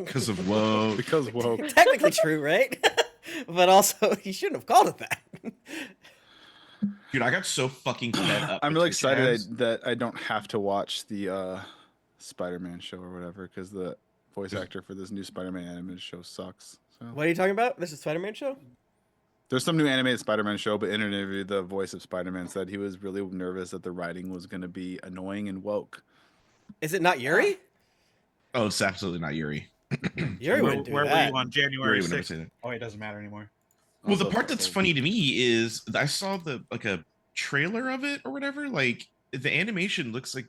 Because of woke. Because woke. Technically true, right? But also, he shouldn't have called it that. Dude, I got so fucking fed up. I'm with really Twitch excited ads. that I don't have to watch the Spider-Man show or whatever, because the voice actor for this new Spider-Man animated show sucks. So What are you talking about? This is Spider-Man show? there's some new animated Spider-Man show, but in an interview, the voice of Spider-Man said he was really nervous that the writing was going to be annoying and woke. Is it not Yuri? Oh, it's absolutely not Yuri. Yuri wouldn't do Where were that. you on Yuri January would never 6th? say that. Oh, it doesn't matter anymore. Well, the Also, part that's also- funny to me is I saw a trailer of it or whatever. Like the animation looks like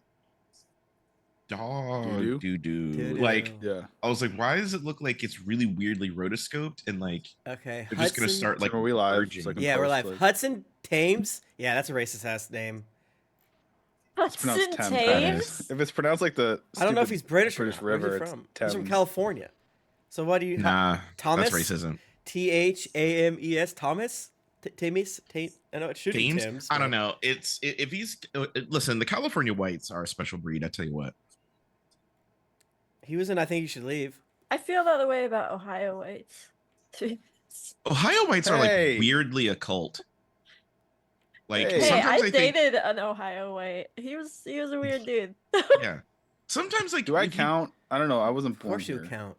dog Doo-doo? doo. Doo-doo. Like Yeah. I was like, why does it look like it's really weirdly rotoscoped and like Okay. they're just gonna Hudson- start like So are we live? merging. It's like a Yeah, we're live. post, like- Hudson Thames. Yeah, that's a racist ass name. It's pronounced Hudson Thames. Taves? If it's pronounced like the I don't know if stupid he's British or British not. Where's river, he it's from? He's from Thames. California. So what do you? Nah, Thomas. that's racism. Thames. Thomas. Tamis. I know it should be Thames? Thames. I don't but- know. It's if he's listen. The California whites are a special breed. I tell you what. He was in I Think You Should Leave. I feel that way about Ohio whites. Ohio whites are Hey. like weirdly occult. Like Hey. Hey, sometimes I I think, dated an Ohio white. He was a weird dude. yeah. Sometimes like Do I if you- count? I don't know. I wasn't Of born course you here. count.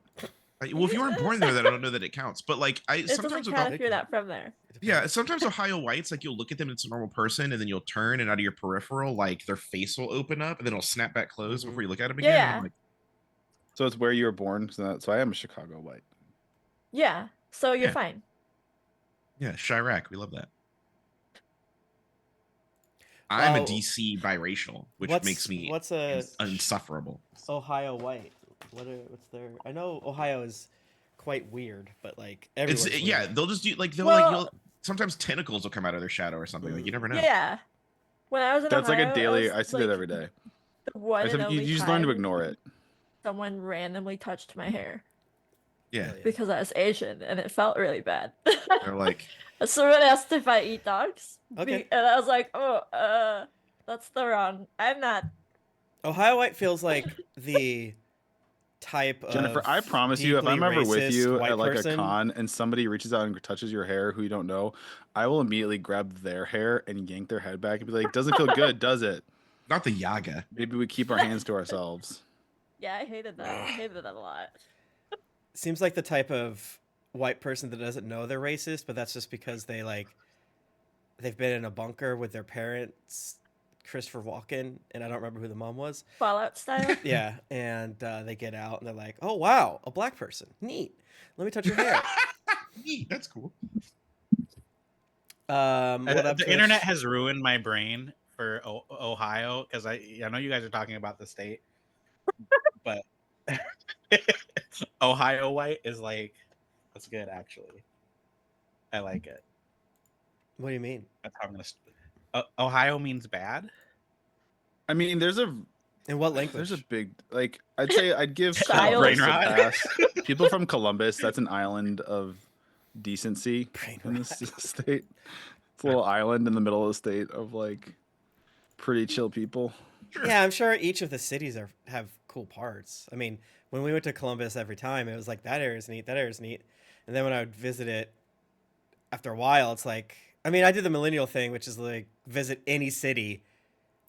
well, if you weren't born there, then I don't know that it counts. But like I It sometimes doesn't with count if you're not from there. yeah, sometimes Ohio whites, like you'll look at them, it's a normal person, and then you'll turn and out of your peripheral, like their face will open up and then it'll snap back closed Mhm. before you look at them again. and Yeah. I'm like, So it's where you were born. So I am a Chicago white. Yeah, so you're Yeah. fine. yeah, Chirac, we love that. I'm Oh. a DC biracial, which makes me what's a insufferable. Ohio white? What's their? I know Ohio is quite weird, but like It's everyone's yeah, weird. they'll just do like Well- sometimes tentacles will come out of their shadow or something. Like you never know. Yeah. When I was in That's like Ohio, a daily. I I was, see like, that every day. The one I and said, you only just learn to time ignore it. someone randomly touched my hair Yeah, Hell yeah. because I was Asian, and it felt really bad. they're like, Someone asked if I eat dogs. Okay. And I was like, oh, that's the wrong. I'm not. Ohio white feels like the type of Jennifer, I promise you, if I'm deeply ever with racist you white at like person- a con and somebody reaches out and touches your hair who you don't know, I will immediately grab their hair and yank their head back and be like, "Doesn't feel good, does it?" not the Yaga. Maybe we keep our hands to ourselves. Yeah, I hated that. I hated that a lot. seems like the type of white person that doesn't know they're racist, but that's just because they've been in a bunker with their parents, Christopher Walken, and I don't remember who the mom was. Fallout style. Yeah, and they get out and they're like, "Oh wow, a black person, neat. Let me touch your hair." Neat, that's cool. What up, The Trish? internet has ruined my brain for Ohio because I know you guys are talking about the state, but Ohio white is like that's good actually. I like it. What do you mean? That's how I'm gonna. Ohio means bad. I mean, there's a In what language? there's a big like I'd say I'd give Child. Columbus a Brain rot. pass. People from Columbus, that's an island of decency Brain in this rot. state. It's a little island in the middle of the state of like pretty chill people. Yeah, I'm sure each of the cities have cool parts. I mean, when we went to Columbus every time, it was like that area's neat, that area's neat. And then when I would visit it, after a while, it's like, I mean, I did the millennial thing, which is like visit any city.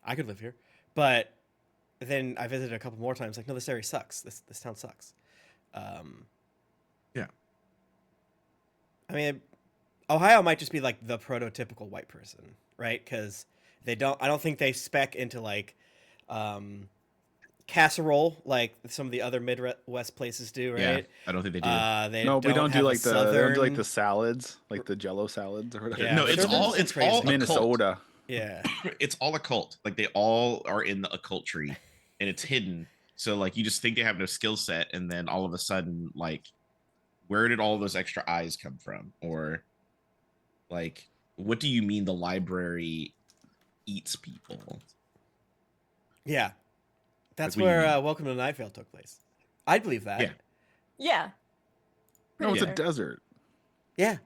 I could live here, but then I visited a couple more times. Like, no, this area sucks. This town sucks. Yeah. I mean, Ohio might just be like the prototypical white person, right? Because I don't think they spec into like casserole like some of the other Midwest places do, Yeah, right? I don't think they do. They No, we don't do have a like they don't do like southern- the salads, like the Jello salads or whatever. Yeah, no, but it's they're all just it's crazy. all a cult. Minnesota. Yeah. It's all a cult. Like they all are in the occult tree, and it's hidden. So like you just think they have no skill set, and then all of a sudden, like, where did all those extra eyes come from? Or like, what do you mean the library eats people? Yeah. That's Like, what do you where mean? Welcome to Night Vale took place. I believe that. Yeah. Yeah. No, Pretty it's a sure. desert. Yeah.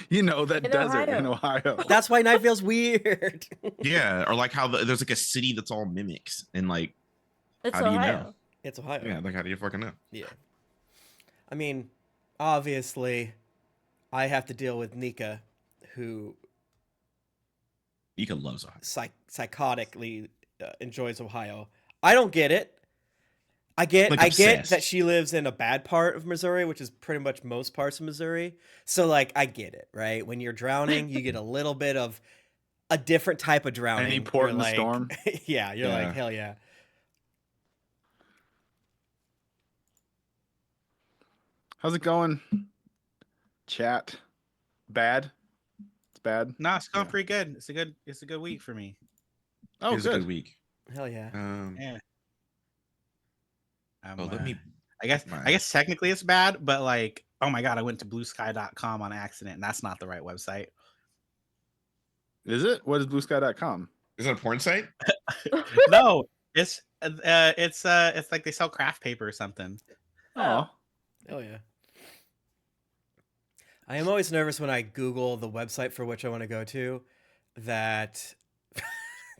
You know that In desert in Ohio. Ohio. That's why Night Vale's weird. Yeah, or like how there's like a city that's all mimics, and like, It's how do you know? Ohio. It's Ohio. Yeah, like how do you fucking know? Yeah. I mean, obviously, I have to deal with Nika, who Nika loves Ohio. psychotically enjoys Ohio. I don't get it. I get Like, I get obsessed. that she lives in a bad part of Missouri, which is pretty much most parts of Missouri. So like I get it, right? When you're drowning, you get a little bit of a different type of drowning. Any port You're in the like, storm. yeah, you're like, Yeah. hell yeah. How's it going? Chat. Bad. It's bad. No, it's going Yeah. pretty good. It's a good week for me. Oh, It was a good. good week. Hell yeah. Yeah. Well, let me. I guess my- I guess technically it's bad, but like, oh my god, I went to bluesky.com on accident, and that's not the right website. Is it? What is bluesky.com? Is that a porn site? No, it's like they sell craft paper or something. Oh. Hell yeah. I am always nervous when I Google the website for which I want to go to that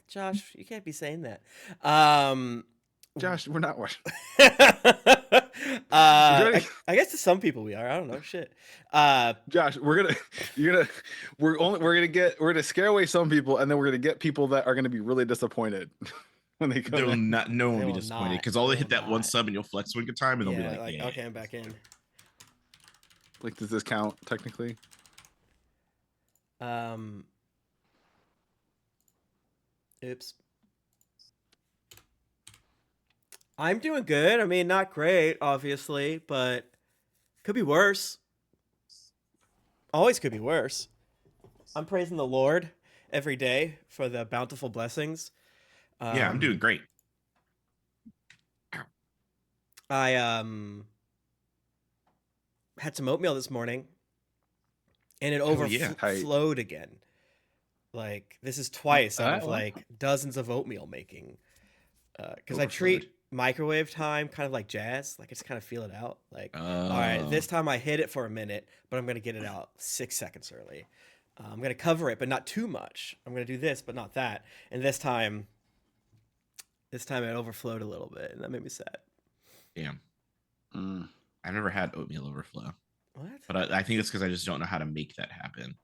Josh, you can't be saying that. Josh, we're not watching. I guess to some people we are. I don't know. Shit. Josh, we're gonna scare away some people, and then we're gonna get people that are gonna be really disappointed when they come in. No one They will be will disappointed not. because all they They hit will that one not. sub and you'll flex one good time and they'll Yeah, be like, yeah. okay, I'm back in. Like, does this count technically? Oops. I'm doing good. I mean, not great, obviously, but could be worse. Always could be worse. I'm praising the Lord every day for the bountiful blessings. Yeah, I'm doing great. I had some oatmeal this morning, and it Hell yeah. overflowed again. Like this is twice out of What? like dozens of oatmeal making. Because I Overflowed. treat microwave time kind of like jazz. Like I just kind of feel it out. Like, all right, Oh. this time I hit it for a minute, but I'm gonna get it out 6 seconds early. I'm gonna cover it, but not too much. I'm gonna do this, but not that. And this time it overflowed a little bit, and that made me sad. Damn. Mm. I've never had oatmeal overflow, What? but I think it's because I just don't know how to make that happen.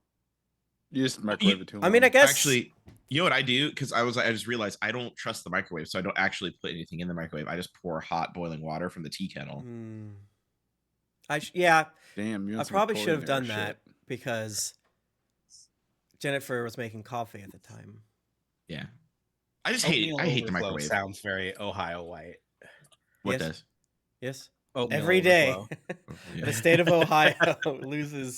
You just microwave it too. I mean, I long. guess Actually, you know what I do? Because I just realized I don't trust the microwave, so I don't actually put anything in the microwave. I just pour hot boiling water from the tea kettle. yeah, Damn, you I want some probably should have culinary done that because Jennifer was making coffee at the time. Yeah, I just hate. I hate the Overflow microwave. Sounds very Ohio white. What Yes. does? Yes, Oatmeal every day. overflow. Yeah. The state of Ohio loses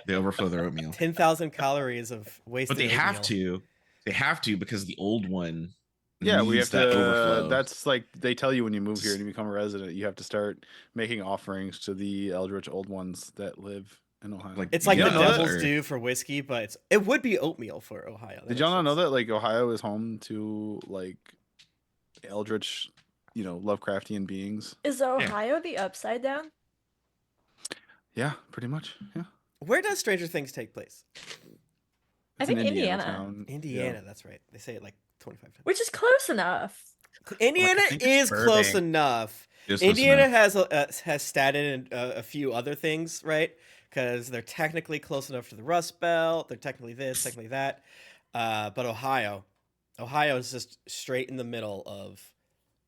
They overflow their oatmeal, 10,000 calories of wasted. but they have oatmeal. to. They have to because the old one. Yeah, we have needs that to. overflow. That's like they tell you when you move here and you become a resident, you have to start making offerings to the eldritch old ones that live in Ohio. Like, It's like You the don't know that, devil's or- due for whiskey, but it would be oatmeal for Ohio. Did y'all not know that like Ohio is home to like eldritch, Lovecraftian beings? Is Ohio the upside down? Yeah, pretty much. Yeah. Where does Stranger Things take place? I It's in think Indiana. town. Indiana, that's right. They say it like 25 times. Which is close enough. Indiana think is it's close Burbank. enough. Just listen Indiana up. has statted in a few other things, right? Because they're technically close enough to the Rust Belt. They're technically this, technically that. But Ohio is just straight in the middle of,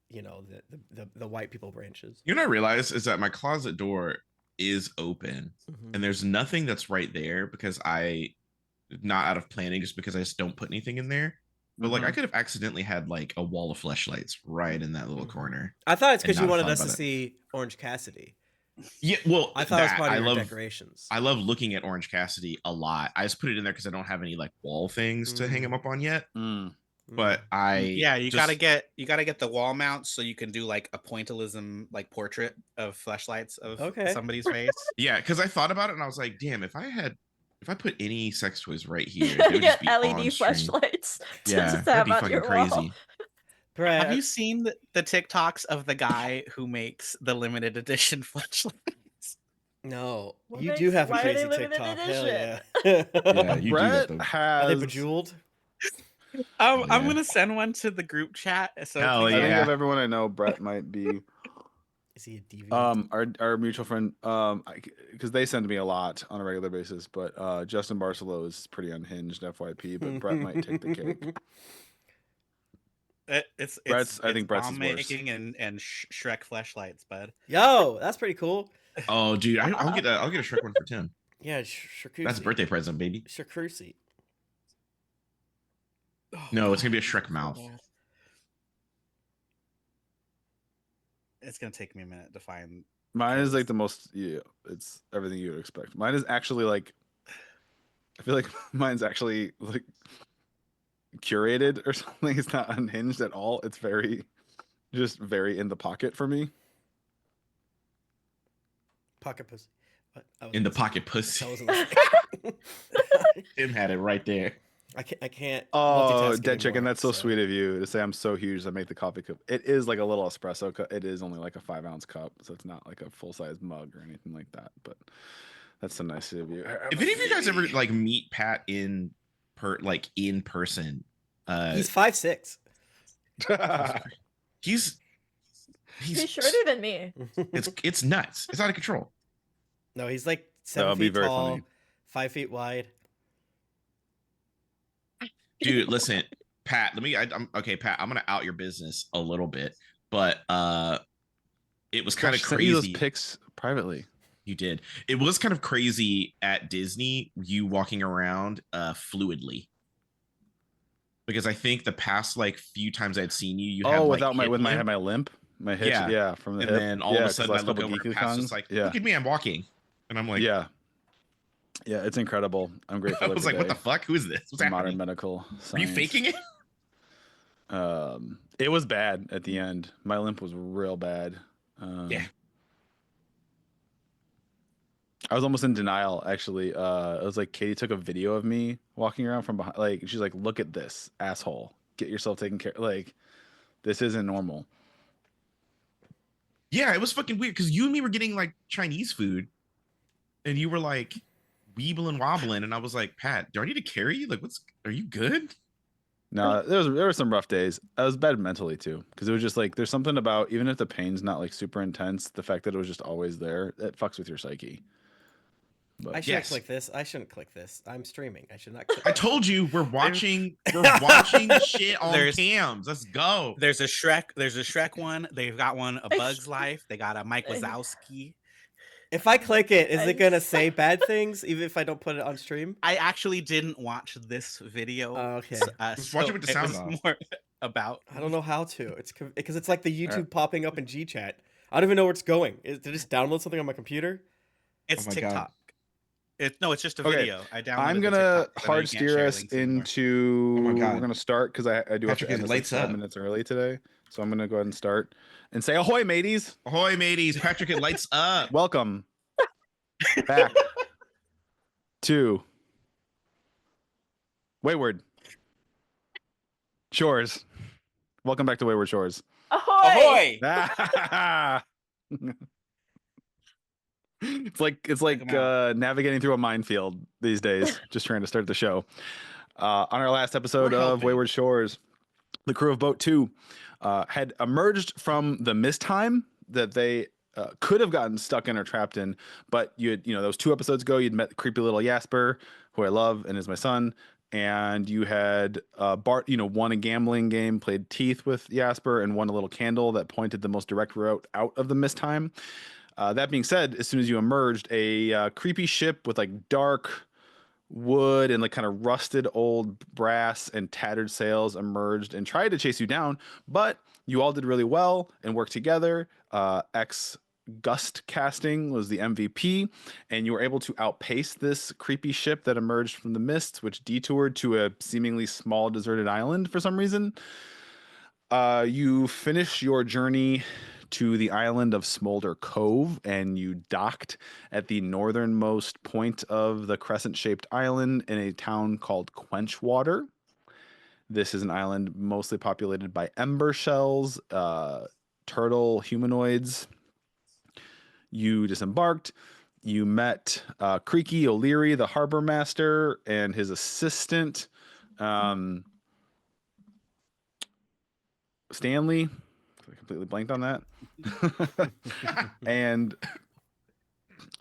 the white people branches. You know what I realize is that my closet door is open, and there's nothing that's right there because not out of planning, just because I just don't put anything in there. But like I could have accidentally had like a wall of fleshlights right in that little corner. I thought it's because And you not wanted thought us to about it. see Orange Cassidy. Yeah, well, I thought it was that- part of your love, decorations. I love looking at Orange Cassidy a lot. I just put it in there because I don't have any like wall things to hang him up on yet. Mm. But I You just- gotta get the wall mounts so you can do like a pointillism like portrait of fleshlights of Okay. somebody's face. yeah, because I thought about it and I was like, damn, if I put any sex toys right here, they would just Get be LED on screen. flashlights to Yeah, just that'd have be on fucking your crazy. wall. Brad, Have you seen the TikToks of the guy who makes the limited edition fleshlights? no, What you makes- do have a why are they crazy limited TikTok. Hell yeah. Yeah, you do Brett get them. Are they has. bejeweled? I'm Yeah. gonna send one to the group chat. So Hell I think yeah. of everyone I know, Brett might be Is he a deviant? Our mutual friend, because they send me a lot on a regular basis, but Justin Barcelo is pretty unhinged, FYP. But Brett might take the cake. I think Brett's bomb is worse. making and Shrek fleshlights, bud. Yo, that's pretty cool. Oh, dude, I'll get a Shrek one for Tim. Yeah, Shrekusi. That's a birthday present, baby. Shrekusi. No, it's gonna be a Shrek mouth. It's gonna take me a minute to find. Mine is like the most. Yeah, it's everything you would expect. Mine is actually like. I feel like mine's actually like curated or something. It's not unhinged at all. It's just very in the pocket for me. Pocket pussy. What? In the pocket pussy. I wasn't listening. Tim had it right there. I can't. Oh, multitask dead chicken! anymore, That's so sweet of you to say. I'm so huge. I make the coffee cup. It is like a little espresso cup. It is only like a 5-ounce cup, so it's not like a full size mug or anything like that. But that's so nice of you. If any of you guys ever like meet Pat in person, He's 5'6". he's He's shorter than me. it's nuts. It's out of control. No, he's like That 7 would be feet very tall, funny. 5 feet wide. Dude, listen, Pat. Okay, Pat. I'm gonna out your business a little bit, but it was kind of Sent you those crazy. pics privately. You did. It was kind of crazy at Disney. You walking around fluidly. Because I think the past like few times I'd seen you, had without like, I had my limp, my hitch, Yeah. from the and hip. then all of a sudden I 'cause look last over couple and Pat's Geeky just like, Cons, look at me, I'm walking, and I'm like, yeah, it's incredible. I'm grateful. I was like, what the fuck? Who is this? What's Modern happening? medical Are you science. faking it? It was bad at the end. My limp was real bad. Yeah. I was almost in denial, actually. It was like Katie took a video of me walking around from behind. Like, she's like, look at this, asshole. Get yourself taken care. Like, this isn't normal. Yeah, it was fucking weird because you and me were getting like Chinese food, and you were like weebling wobbling, and I was like, Pat, do I need to carry you? Like, are you good? No, there were some rough days. I was bad mentally too, because it was just like there's something about, even if the pain's not like super intense, the fact that it was just always there, it fucks with your psyche. But I shouldn't click this. I shouldn't click this. I'm streaming. I should not click I told you we're watching shit on There's- cams. Let's go. There's a Shrek one. They've got one, A Bug's Life. They got a Mike Wazowski. If I click it, is it going to say bad things even if I don't put it on stream? I actually didn't watch this video. Oh, okay. Just watch it with the sound was off. more about. I don't know how to. It's because it's like the YouTube popping up in GChat. I don't even know where it's going. Did I just download something on my computer? It's Oh my God. TikTok. It's just a Okay, video. I downloaded. I'm the gonna TikTok, so now hard you can't steer share us links anymore. into. Oh my God. We're gonna start because I do have Patrick, to end it this like lights 12 up. minutes early today, so I'm gonna go ahead and start and say ahoy, mateys! Ahoy, mateys. Patrick, it lights up. Welcome back to Wayward Shores. Welcome back to Wayward Shores. Ahoy! Ahoy! It's like navigating through a minefield these days, just trying to start the show. On our last episode We're of helping. Wayward Shores, the crew of Boat 2 had emerged from the mist time that they could have gotten stuck in or trapped in, but those 2 episodes ago, you'd met the creepy little Jasper, who I love and is my son, and you had Bart, won a gambling game, played teeth with Jasper, and won a little candle that pointed the most direct route out of the mist time. That being said, as soon as you emerged, a creepy ship with like dark wood and like kind of rusted old brass and tattered sails emerged and tried to chase you down, but you all did really well and worked together. Gust casting was the MVP, and you were able to outpace this creepy ship that emerged from the mist, which detoured to a seemingly small deserted island for some reason. You finish your journey to the island of Smolder Cove, and you docked at the northernmost point of the crescent-shaped island in a town called Quenchwater. This is an island mostly populated by ember shells, turtle humanoids. You disembarked. You met Creaky O'Leary, the harbor master, and his assistant, Stanley. I completely blanked on that. And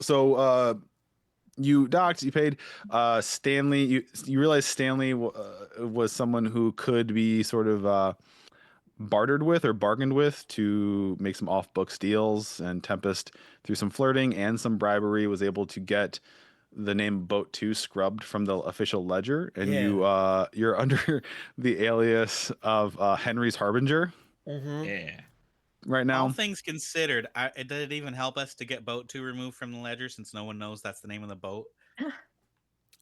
so you docked, you paid. Stanley, you realize Stanley was someone who could be sort of bartered with or bargained with to make some off-book deals, and Tempest, through some flirting and some bribery, was able to get the name Boat 2 scrubbed from the official ledger, and you're under the alias of Henry's Harbinger Yeah. right now. All things considered, did it even help us to get Boat 2 removed from the ledger since no one knows that's the name of the boat?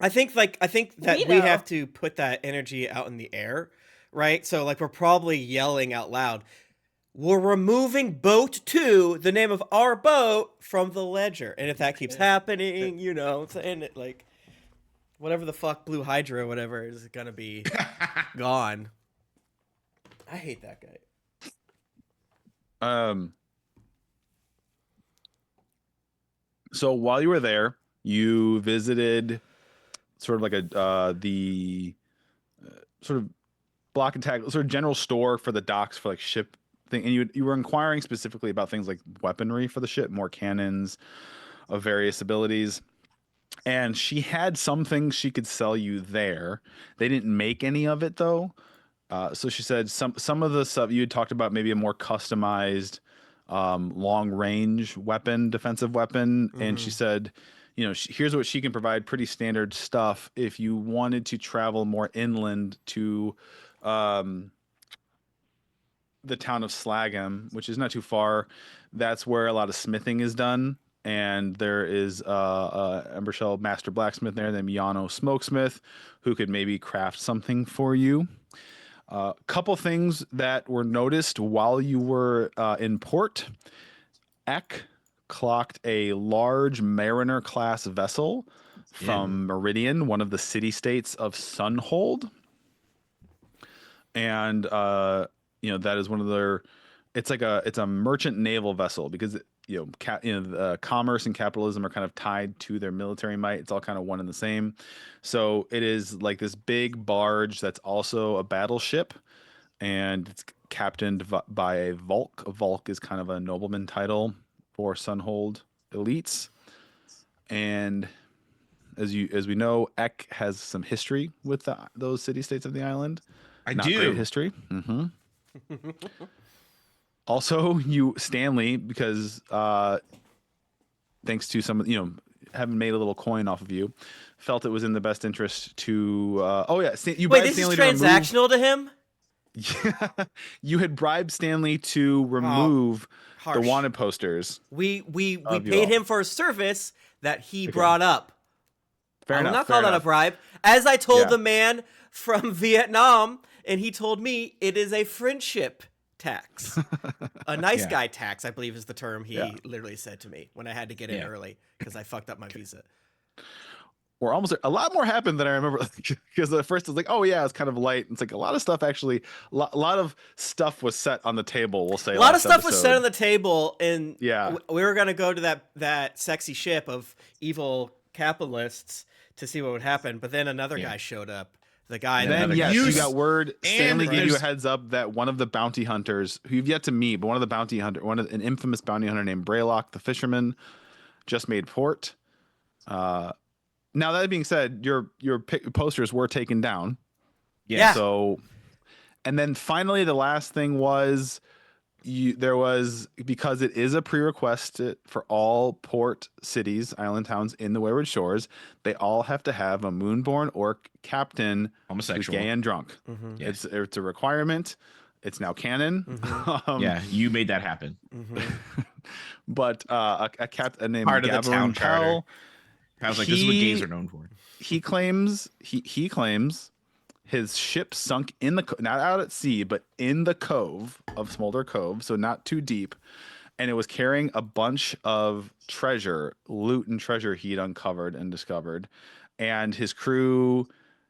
I think that We we know. have to put that energy out in the air, right? So like we're probably yelling out loud, "We're removing Boat 2, the name of our boat, from the ledger." And if that keeps happening, you know, and it, like whatever the fuck Blue Hydra or whatever is gonna be gone. I hate that guy. So while you were there, you visited sort of like the sort of block and tackle, sort of general store for the docks for like ship thing, and you were inquiring specifically about things like weaponry for the ship, more cannons of various abilities. And she had some things she could sell you there. They didn't make any of it though. So she said some of the stuff you had talked about, maybe a more customized long range weapon, defensive weapon. And she said, you know, here's what she can provide, pretty standard stuff. If you wanted to travel more inland to the town of Slagham, which is not too far, that's where a lot of smithing is done. And there is Embershell master blacksmith there, then Yano smokesmith, who could maybe craft something for you. Couple things that were noticed while you were in port. Eck clocked a large mariner class vessel from Meridian, one of the city states of Sunhold. And you know, that is one of their, it's a merchant naval vessel, because commerce and capitalism are kind of tied to their military might. It's all kind of one and the same. So it is like this big barge that's also a battleship, and it's captained by a Volk. A Volk is kind of a nobleman title for Sunhold elites. And as we know, Eck has some history with those city-states of the island. Not great history. Also, Stanley, because thanks to some, having made a little coin off of you, felt it was in the best interest to. You Wait, bribed this Stanley is to remove. transactional to him? You had bribed Stanley to remove the Harsh. wanted posters. We of you paid all. him for a service that he brought up. Fair I will enough. not fair call that a enough. bribe. As I told Yeah. the man from Vietnam, and he told me it is a friendship tax. A nice Yeah. guy tax, I believe is the term he Yeah. literally said to me when I had to get in Yeah. early because I fucked up my visa. Or almost a lot more happened than I remember, because at first it was like, oh yeah, it's kind of light. It's like a lot of stuff actually, a lot of stuff was set on the table. We'll say A lot of last stuff was set episode. on the table, and Yeah. we were gonna go to that sexy ship of evil capitalists to see what would happen. But then another guy showed up. The guy And that then another yes, guy you showed got up. word. Stanley And gave you a there's- heads up that one of the bounty hunters, who you've yet to meet, but an infamous bounty hunter named Braylock the fisherman, just made port. Now that being said, your posters were taken down. Yeah. So, and then finally, the last thing was, because it is a prerequisite for all port cities, island towns in the Wayward Shores, they all have to have a Moonborn orc captain who's Homosexual. gay and drunk. Mhm. Yes. It's a requirement. It's now canon. Yeah, you made that happen. But a captain named Part of the town Gavarun charter. Pell, I was like, this is what gays are known for. he claims his ship sunk in the not out at sea, but in the cove of Smolder Cove, so not too deep, and it was carrying a bunch of loot and treasure he'd uncovered and discovered. And his crew,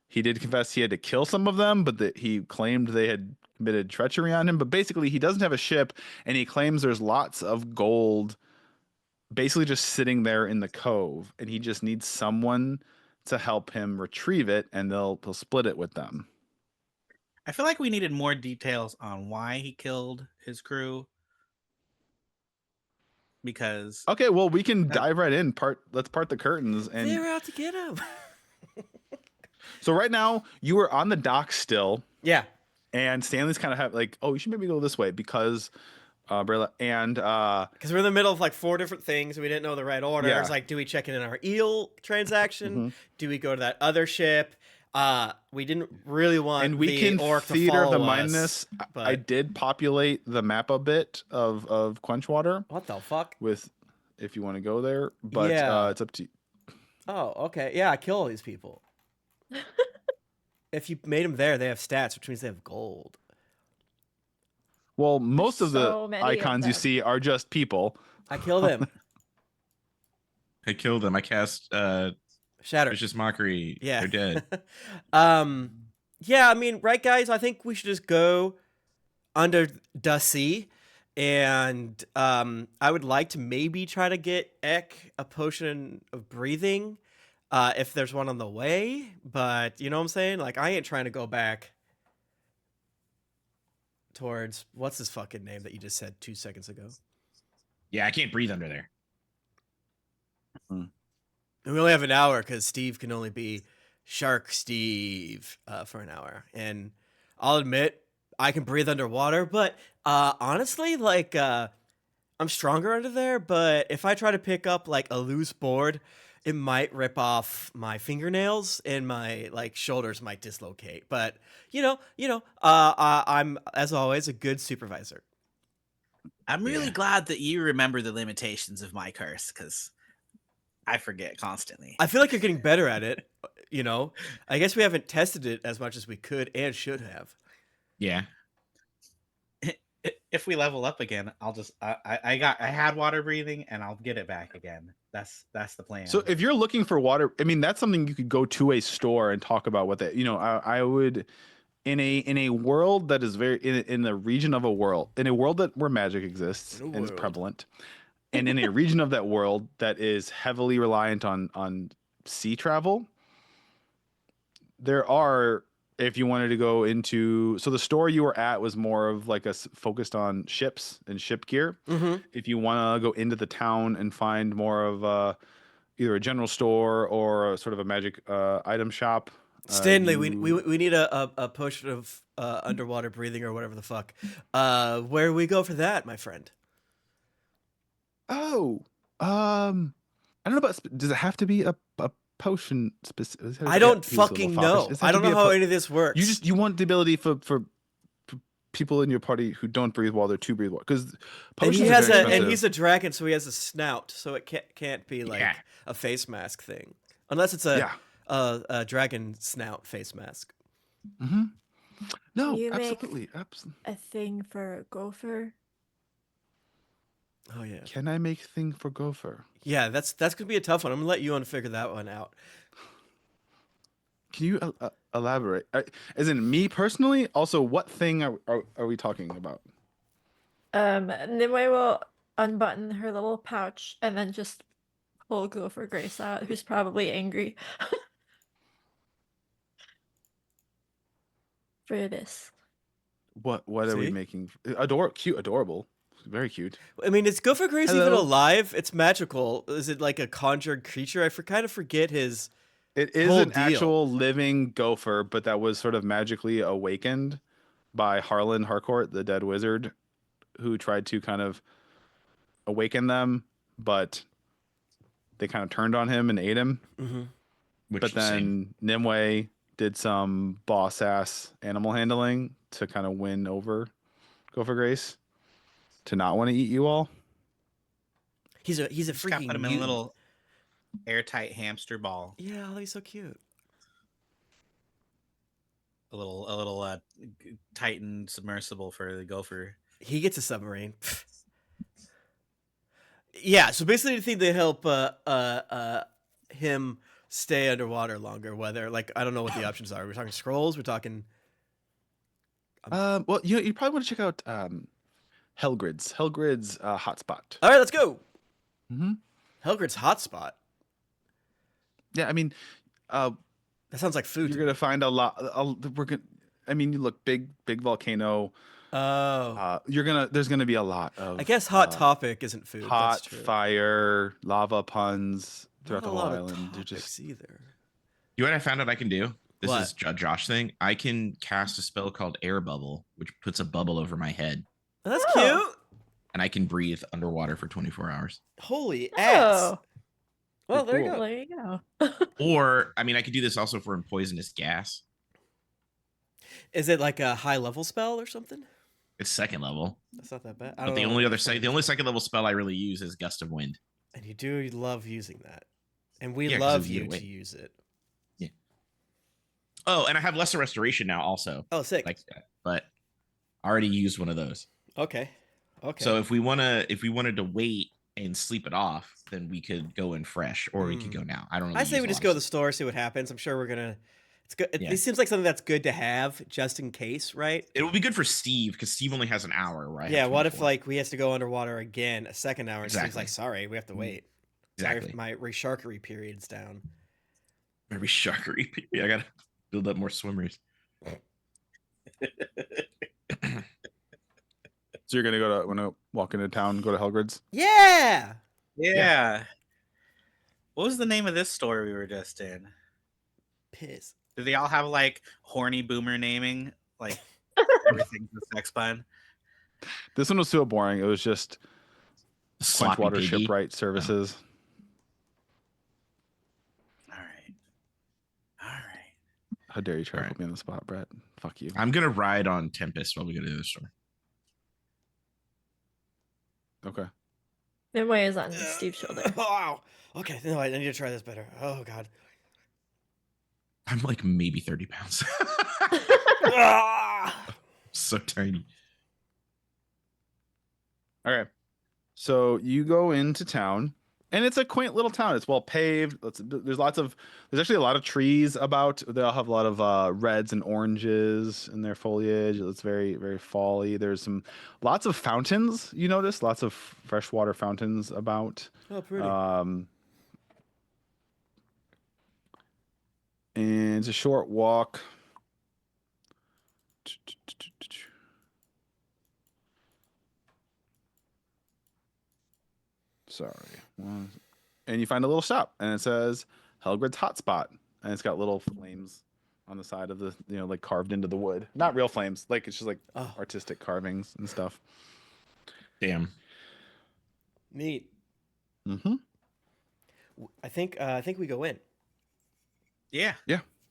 he did confess he had to kill some of them, but that he claimed they had committed treachery on him. But basically, he doesn't have a ship, and he claims there's lots of gold basically just sitting there in the cove, and he just needs someone to help him retrieve it, and they'll split it with them. I feel like we needed more details on why he killed his crew. Because Okay, well, we can Uh, dive right in. Let's part the curtains. They And were out to get him. so right now, you are on the dock still, Yeah. and Stanley's kind of like, oh, you should maybe go this way because, Brilla, and Because we're in the middle of like 4 different things. And we didn't know the right order. Yeah. It's like, do we check in our eel transaction? Mhm. Do we go to that other ship? We didn't really want and we the can orc to theater follow the us, mindness. I but did populate the map a bit of Quenchwater what the fuck? with, if you want to go there, but Yeah. it's up to you. Oh, okay. Yeah, kill all these people. If you made them there, they have stats, which means they have gold. Well, most of so the many of icons you them. see are just people. I killed him. I killed them. I cast Shatter. vicious mockery. Yeah. They're dead. Yeah, I mean, right, guys? I think we should just go under the sea. And I would like to maybe try to get Ek a potion of breathing if there's one on the way. But you know what I'm saying? Like, I ain't trying to go back towards what's his fucking name that you just said 2 seconds ago. Yeah, I can't breathe under there. And we only have an hour because Steve can only be Shark Steve for an hour. And I'll admit, I can breathe underwater, but honestly, like, I'm stronger under there, but if I try to pick up, like, a loose board, it might rip off my fingernails and my, like, shoulders might dislocate. But, I'm, as always, a good supervisor. I'm really Yeah. glad that you remember the limitations of my curse, because I forget constantly. I feel like you're getting better at it, I guess we haven't tested it as much as we could and should have. Yeah. If we level up again, I'll just I had water breathing and I'll get it back again. That's the plan. So if you're looking for water, I mean, that's something you could go to a store and talk about what that, I would, in a world that is very, in the region of a world, in a world where magic exists In a and is world. prevalent, and in a region of that world that is heavily reliant on sea travel, there are, if you wanted to go into, so the store you were at was more of like focused on ships and ship gear. Mm-hmm. If you want to go into the town and find more of either a general store or a sort of a magic item shop, Stanley, we you- need a potion of underwater breathing or whatever the fuck. Where do we go for that, my friend? Oh, I don't know about. Does it have to be a potion specific? I don't fucking know. I don't know how any of this works. You want the ability for people in your party who don't breathe water to breathe water, because and potions he are has very and expensive. he's a dragon, so he has a snout, so it can't be like Yeah. a face mask thing, unless it's a dragon snout face mask. Mm-hmm. No, You make- absolutely, absolutely. A thing for a gopher. Oh yeah, Can I make thing for gopher? yeah. That's gonna be a tough one. I'm gonna let you figure that one out. Can you elaborate? As in me personally, also, what thing are we talking about? Nimue will unbutton her little pouch and then just pull Gopher Grace out, who's probably angry. For this. What are we See? making? Cute, adorable, very cute. I mean, is Gopher Grace even Hello. alive? It's magical. Is it like a conjured creature? I kind of forget his. It is Whole an deal. actual living gopher, but that was sort of magically awakened by Harlan Harcourt, the dead wizard, who tried to kind of awaken them, but they kind of turned on him and ate him. Mm-hmm. Which But then Nimue did some boss ass animal handling to kind of win over Gopher Grace to not want to eat you all. He's a Just gotta freaking put him in a mutant. little airtight hamster ball. Yeah, oh, he's so cute. A little Titan submersible for the gopher. He gets a submarine. Yeah, so basically anything to help him stay underwater longer, whether, like, I don't know what the options are. We're talking scrolls, we're talking Well, you probably want to check out Helgrid's hotspot. All right, let's go. Mm-hmm. Helgrid's hotspot. Yeah, I mean, That sounds like food. you're gonna find a lot. I mean, you look big volcano. Oh, There's gonna be a lot of. I guess Hot Topic isn't food. That's Hot true. fire, lava puns throughout Not the a whole lot island. of They're topics just either. You know what I found out I can do? This What? is a Josh thing. I can cast a spell called Air Bubble, which puts a bubble over my head, Oh, that's Oh. cute. and I can breathe underwater for 24 hours. Holy ass. Oh, Well, there you cool. go. there you go. Or, I mean, I could do this also for poisonous gas. Is it like a high level spell or something? It's second level. That's not that bad. But the only second level spell I really use is Gust of Wind. And you do love using that. And we Yeah, 'cause love if you you get away. to use it. Oh, and I have Lesser Restoration now also. Oh, sick. Like that. But I already used one of those. Okay. Okay. So if we wanted to wait and sleep it off, then we could go in fresh, or we could go now. I don't know. I say we just go to the store, see what happens. I'm sure we're gonna. It's good. Yeah. It seems like something that's good to have just in case, right? It would be good for Steve because Steve only has an hour, right? Yeah. What if like we has to go underwater again a second hour? And Steve's Exactly. like, sorry, we have to wait. Exactly. My resharkery period's down. Maybe sharkery. I gotta build up more swimmers. So you're gonna when I walk into town, go to Helgrid's. Yeah. Yeah. What was the name of this store we were just in? Piss. Do they all have like horny boomer naming? Like everything's a sex pun. This one was so boring. It was just Sloppy Water piggy. Shipwright Services. All right. All right. How dare you try to Alright. put me on the spot, Brett? Fuck you. I'm gonna ride on Tempest while we go to the store. Okay. Nimue is on Steve's shoulder. Wow. Okay. No, I need to try this better. Oh God. I'm like maybe 30 pounds. Ah! So tiny. Okay. So you go into town, and it's a quaint little town. It's well paved. There's actually a lot of trees about. They all have a lot of reds and oranges in their foliage. It's very, very fall-y. There's lots of fountains. You notice lots of freshwater fountains about. Oh, pretty. And it's a short walk. Sorry. And you find a little shop, and it says Helgrid's Hotspot, and it's got little flames on the side of the, like carved into the wood. Not real flames, like it's just like Oh. artistic carvings and stuff. Damn. Neat. Mm-hmm. I think we go in. Yeah.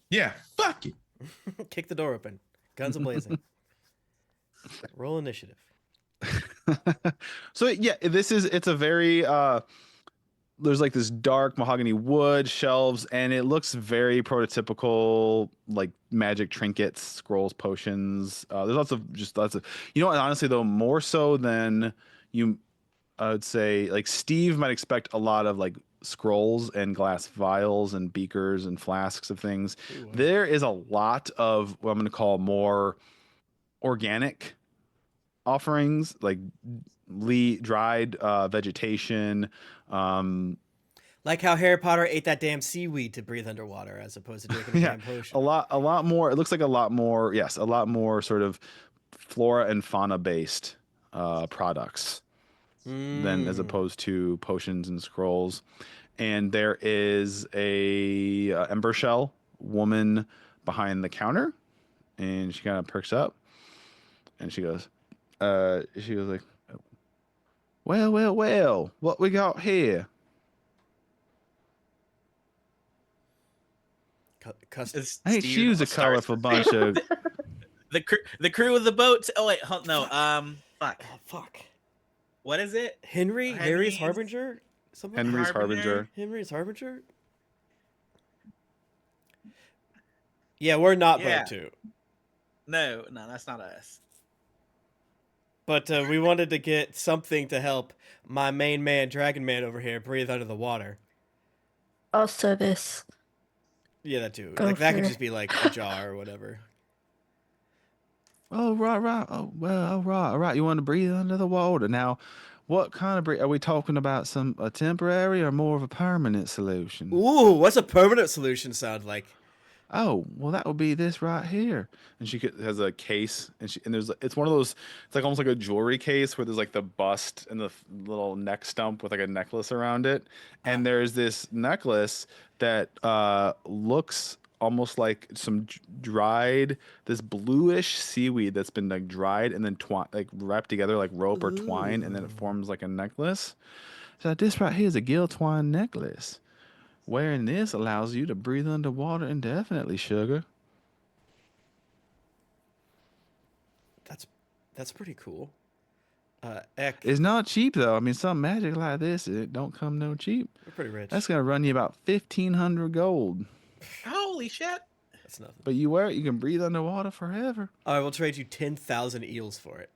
Yeah. Fuck it. Kick the door open. Guns a-blazing. Roll initiative. So yeah, it's a very there's like this dark mahogany wood shelves, and it looks very prototypical, like magic trinkets, scrolls, potions. There's lots of honestly though, more so than I would say, like Steve might expect a lot of like scrolls and glass vials and beakers and flasks of things. Ooh, wow. There is a lot of what I'm going to call more organic offerings, like dried vegetation. Like how Harry Potter ate that damn seaweed to breathe underwater as opposed to drinking a Yeah, damn potion. a lot more. It looks like a lot more sort of flora and fauna based products than as opposed to potions and scrolls. And there is a ember shell woman behind the counter, and she kind of perks up, and she goes like, well, what we got here? Custom. Ain't Steve she's a starts colorful bunch of. the crew of the boat. Oh wait, no. Fuck. Oh, fuck. What is it? Harry's Henry's- Harbinger? Something? Henry's Harbinger? Harbinger. Henry's Harbinger? Yeah, we're not Yeah. boat 2. No, that's not us. But we wanted to get something to help my main man, Dragon Man, over here breathe under the water. Also, this. Yeah, that too. Go Like that could for just be like a jar or whatever. Oh right. Oh well, all right. You want to breathe under the water now? What kind of breathe? Are we talking about a temporary or more of a permanent solution? Ooh, what's a permanent solution sound like? Oh, well, that would be this right here. And has a case, and it's one of those. It's like almost like a jewelry case where there's like the bust and the little neck stump with like a necklace around it. And there's this necklace that looks almost like dried, this bluish seaweed that's been like dried and then like wrapped together like rope or twine, and then it forms like a necklace. So this right here is a gill twine necklace. Wearing this allows you to breathe underwater indefinitely, sugar. That's pretty cool. Eck, It's not cheap though. I mean, some magic like this, it don't come no cheap. we're pretty rich. That's gonna run you about 1,500 gold. Holy shit! That's nothing. But you wear it, you can breathe underwater forever. I will trade you 10,000 eels for it.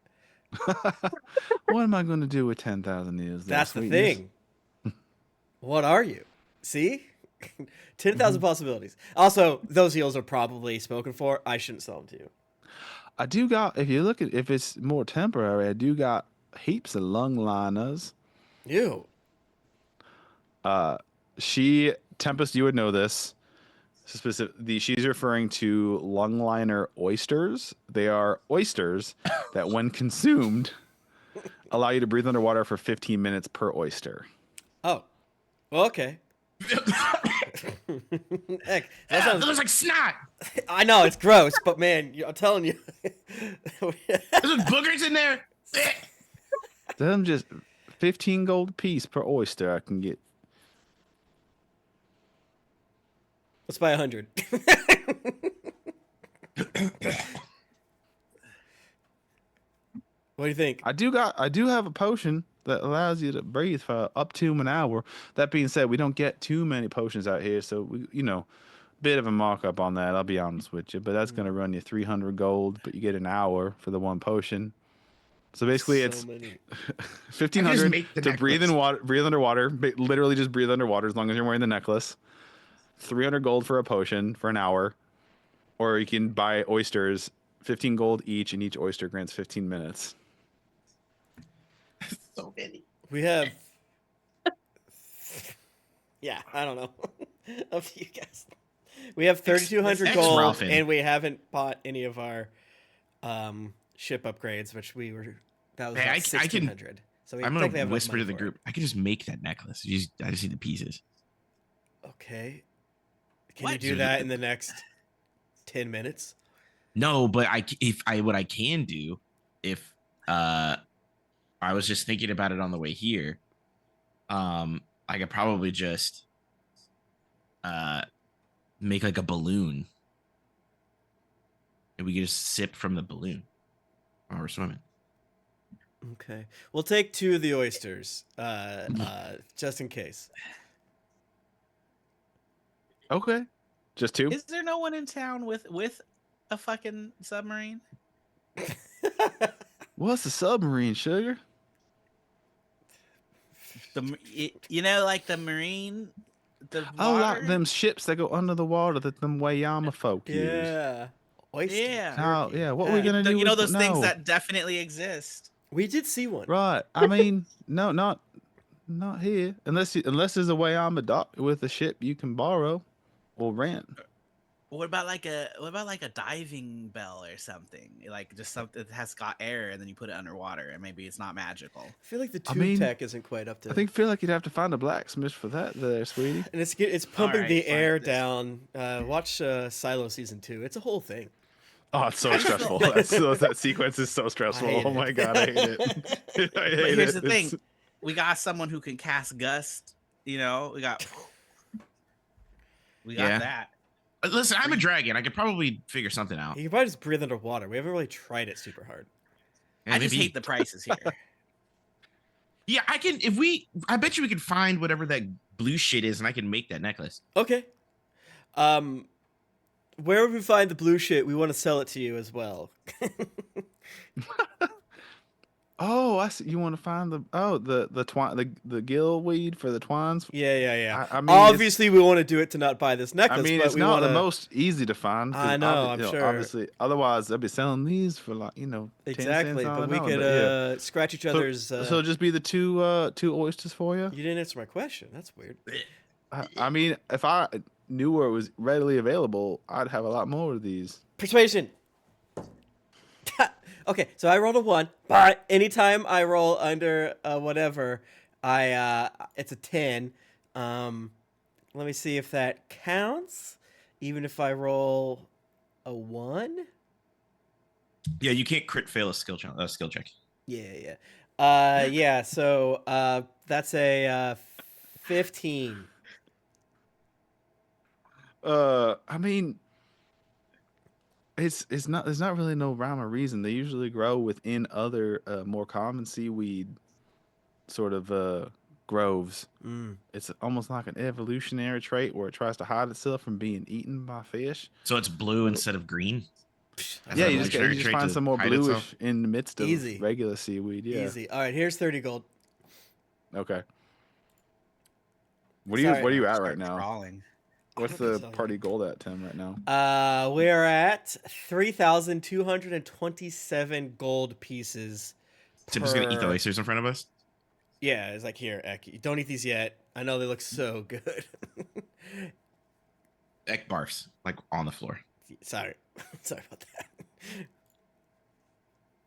What am I gonna do with 10,000 years? That's the thing. What are you? See? 10,000 possibilities. Also, those eels are probably spoken for. I shouldn't sell them to you. I do got. If you look at, if it's more temporary, I do got heaps of lung liners. Ew. Tempest, you would know this. She's referring to lung liner oysters. They are oysters that, when consumed, allow you to breathe underwater for 15 minutes per oyster. Oh. Well, okay. Heck, that sounds... It looks like snot. I know, it's gross, but man, I'm telling you. There's boogers in there. Them just 15 gold a piece per oyster I can get. Let's buy 100. What do you think? I do have a potion that allows you to breathe for up to an hour. That being said, we don't get too many potions out here, so we, bit of a markup on that. I'll be honest with you, but that's gonna run you 300 gold, but you get an hour for the one potion. So basically, it's 1,500 to breathe underwater. Literally, just breathe underwater as long as you're wearing the necklace. 300 gold for a potion for an hour, or you can buy oysters, 15 gold each, and each oyster grants 15 minutes. So many. We have... Yeah, I don't know. Up to you guys. We have 3,200 gold, Ralphin. and we haven't bought any of our ship upgrades, which that was Hey, like I can- 1,600. So we I'm technically gonna have enough whisper money to the for group. I can just make that necklace. I just need the pieces. it. Okay. Can What? you do that in the next 10 minutes? No, but what I can do, if I was just thinking about it on the way here, I could probably just make like a balloon, and we could just sip from the balloon while we're swimming. Okay. We'll take 2 of the oysters, just in case. Okay, just 2. Is there no one in town with a fucking submarine? What's a submarine, sugar? Like the marine. The Oh, like water? them ships that go under the water that them Wayama folk use. Yeah. Oyster Yeah. Oh, jerky. yeah. What are we gonna do? Those things no. that definitely exist. We did see one. Right. I mean, no, not here. Unless there's a Wayama dock with a ship you can borrow or rent. What about like a diving bell or something? Like just something that has got air and then you put it underwater and maybe it's not magical. I feel like the I tube mean, tech isn't quite up to. Feel like you'd have to find a blacksmith for that, there, sweetie. And it's pumping Alright, the fine. air down. Watch Silo season 2. It's a whole thing. Oh, it's so stressful. That sequence is so stressful. I hate Oh it. my god, I hate it. I hate But here's it. the thing: we got someone who can cast gust. We got Yeah. that. Listen, I'm a dragon. I could probably figure something out. You can probably just breathe underwater. We haven't really tried it super hard. Yeah, I just maybe- hate the prices here. Yeah, I can. I bet you we could find whatever that blue shit is, and I can make that necklace. Okay. Where we find the blue shit, we want to sell it to you as well. Oh, I see. You want to find the twine, the gill weed for the twines? Yeah. I mean, Obviously, we want to do it to not buy this necklace. I mean, but it's we not wanna... the most easy to find. 'cause I know, I'm sure. Obviously, otherwise they'd be selling these for like 10 Exactly, cents on but the we dollar, could but yeah. scratch each So- other's. So it'll just be the two oysters for you. You didn't answer my question. That's weird. I mean, if I knew where it was readily available, I'd have a lot more of these. Persuasion. Okay, so I rolled a 1, but anytime I roll under whatever, it's a 10. Let me see if that counts. Even if I roll a 1. Yeah, you can't crit fail a skill check. Yeah. Yeah. So that's a 15. I mean, it's not. There's not really no rhyme or reason. They usually grow within other more common seaweed sort of groves. Mm. It's almost like an evolutionary trait where it tries to hide itself from being eaten by fish. So it's blue instead of green. As Yeah, an you just evolutionary trait find to some more hide bluish itself? in the midst of Easy. regular seaweed. Yeah. Easy. All right, here's 30 gold. Okay. What are you at right Start now? Crawling. What's I don't the know. party gold at, Tim, right now? We're at 3,227 gold pieces. Tip is gonna eat the per- oysters in front of us. Yeah, it's like, here, Ek, don't eat these yet. I know they look so good. Ek barfs like on the floor, Sorry. Sorry about that.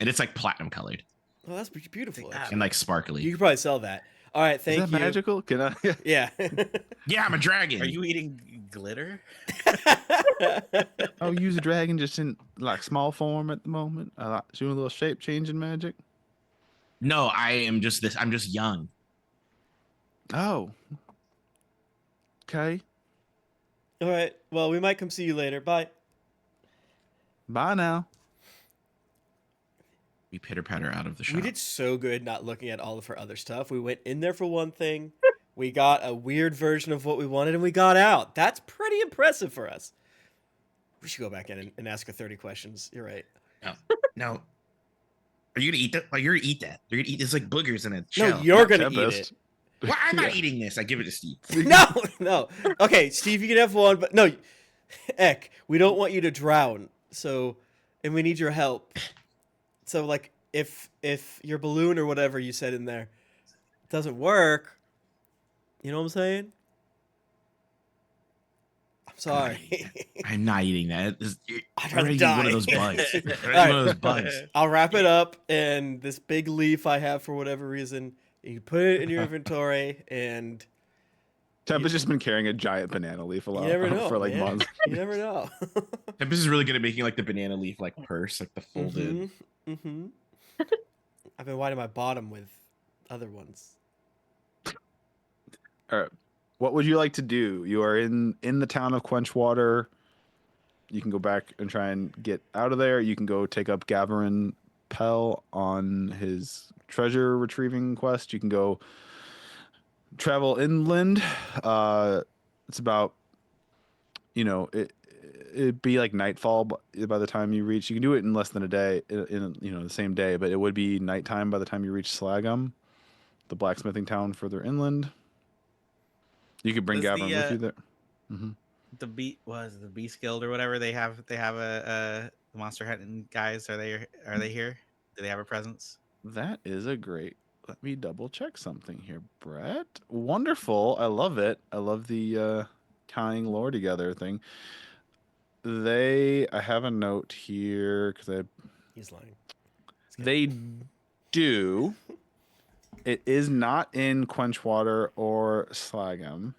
and it's like platinum colored Oh, that's pretty beautiful. Take that. Actually. and like sparkly. You could probably sell that. All right, thank Is that you. magical? Can I? Yeah. Yeah, I'm a dragon. Are you eating glitter? Oh, use a dragon just in like small form at the moment. I like doing a little shape changing magic. No, I am just this. I'm just young. Oh. Okay. All right. Well, we might come see you later. Bye. Bye now. We pitter patter out of the shop. We did so good not looking at all of her other stuff. We went in there for one thing. We got a weird version of what we wanted, and we got out. That's pretty impressive for us. We should go back in and ask her 30 questions. You're right. No. Are you gonna eat that? Oh, you're gonna eat that. You're gonna eat. There's like boogers in it. No, you're gonna eat Tempest. it. Well, I'm not Yeah. eating this. I give it to Steve. No. Okay, Steve, you can have one, but no, Ek, we don't want you to drown. So, and we need your help. So, like, if your balloon or whatever you said in there doesn't work, you know what I'm saying? I'm sorry. I'm not eating that. I'd You're rather eating die. one of those bugs. You're eating All right. one of those bugs. I'll wrap it up, and this big leaf I have for whatever reason, you put it in your inventory, and Tempest just been carrying a giant banana leaf a you lot never know for like man. months. You never know. Tempest is really good at making like the banana leaf like purse, like the folded. Mm-hmm. I've been whitening my bottom with other ones. All right. What would you like to do? You are in the town of Quenchwater. You can go back and try and get out of there. You can go take up Gaverin Pell on his treasure retrieving quest. You can go travel inland. It's about, it'd be like nightfall by the time you reach. You can do it in less than a day, in the same day, but it would be nighttime by the time you reach Slagum, the blacksmithing town further inland. You could bring Does Gavin the, with you there. Mm-hmm. The Beast Guild or whatever they have a monster hunting guys. Are they here? Do they have a presence? That is a great. Let me double check something here, Brett. Wonderful. I love it. I love the tying lore together thing. I have a note here because He's lying. they do. It is not in Quenchwater or Slagum.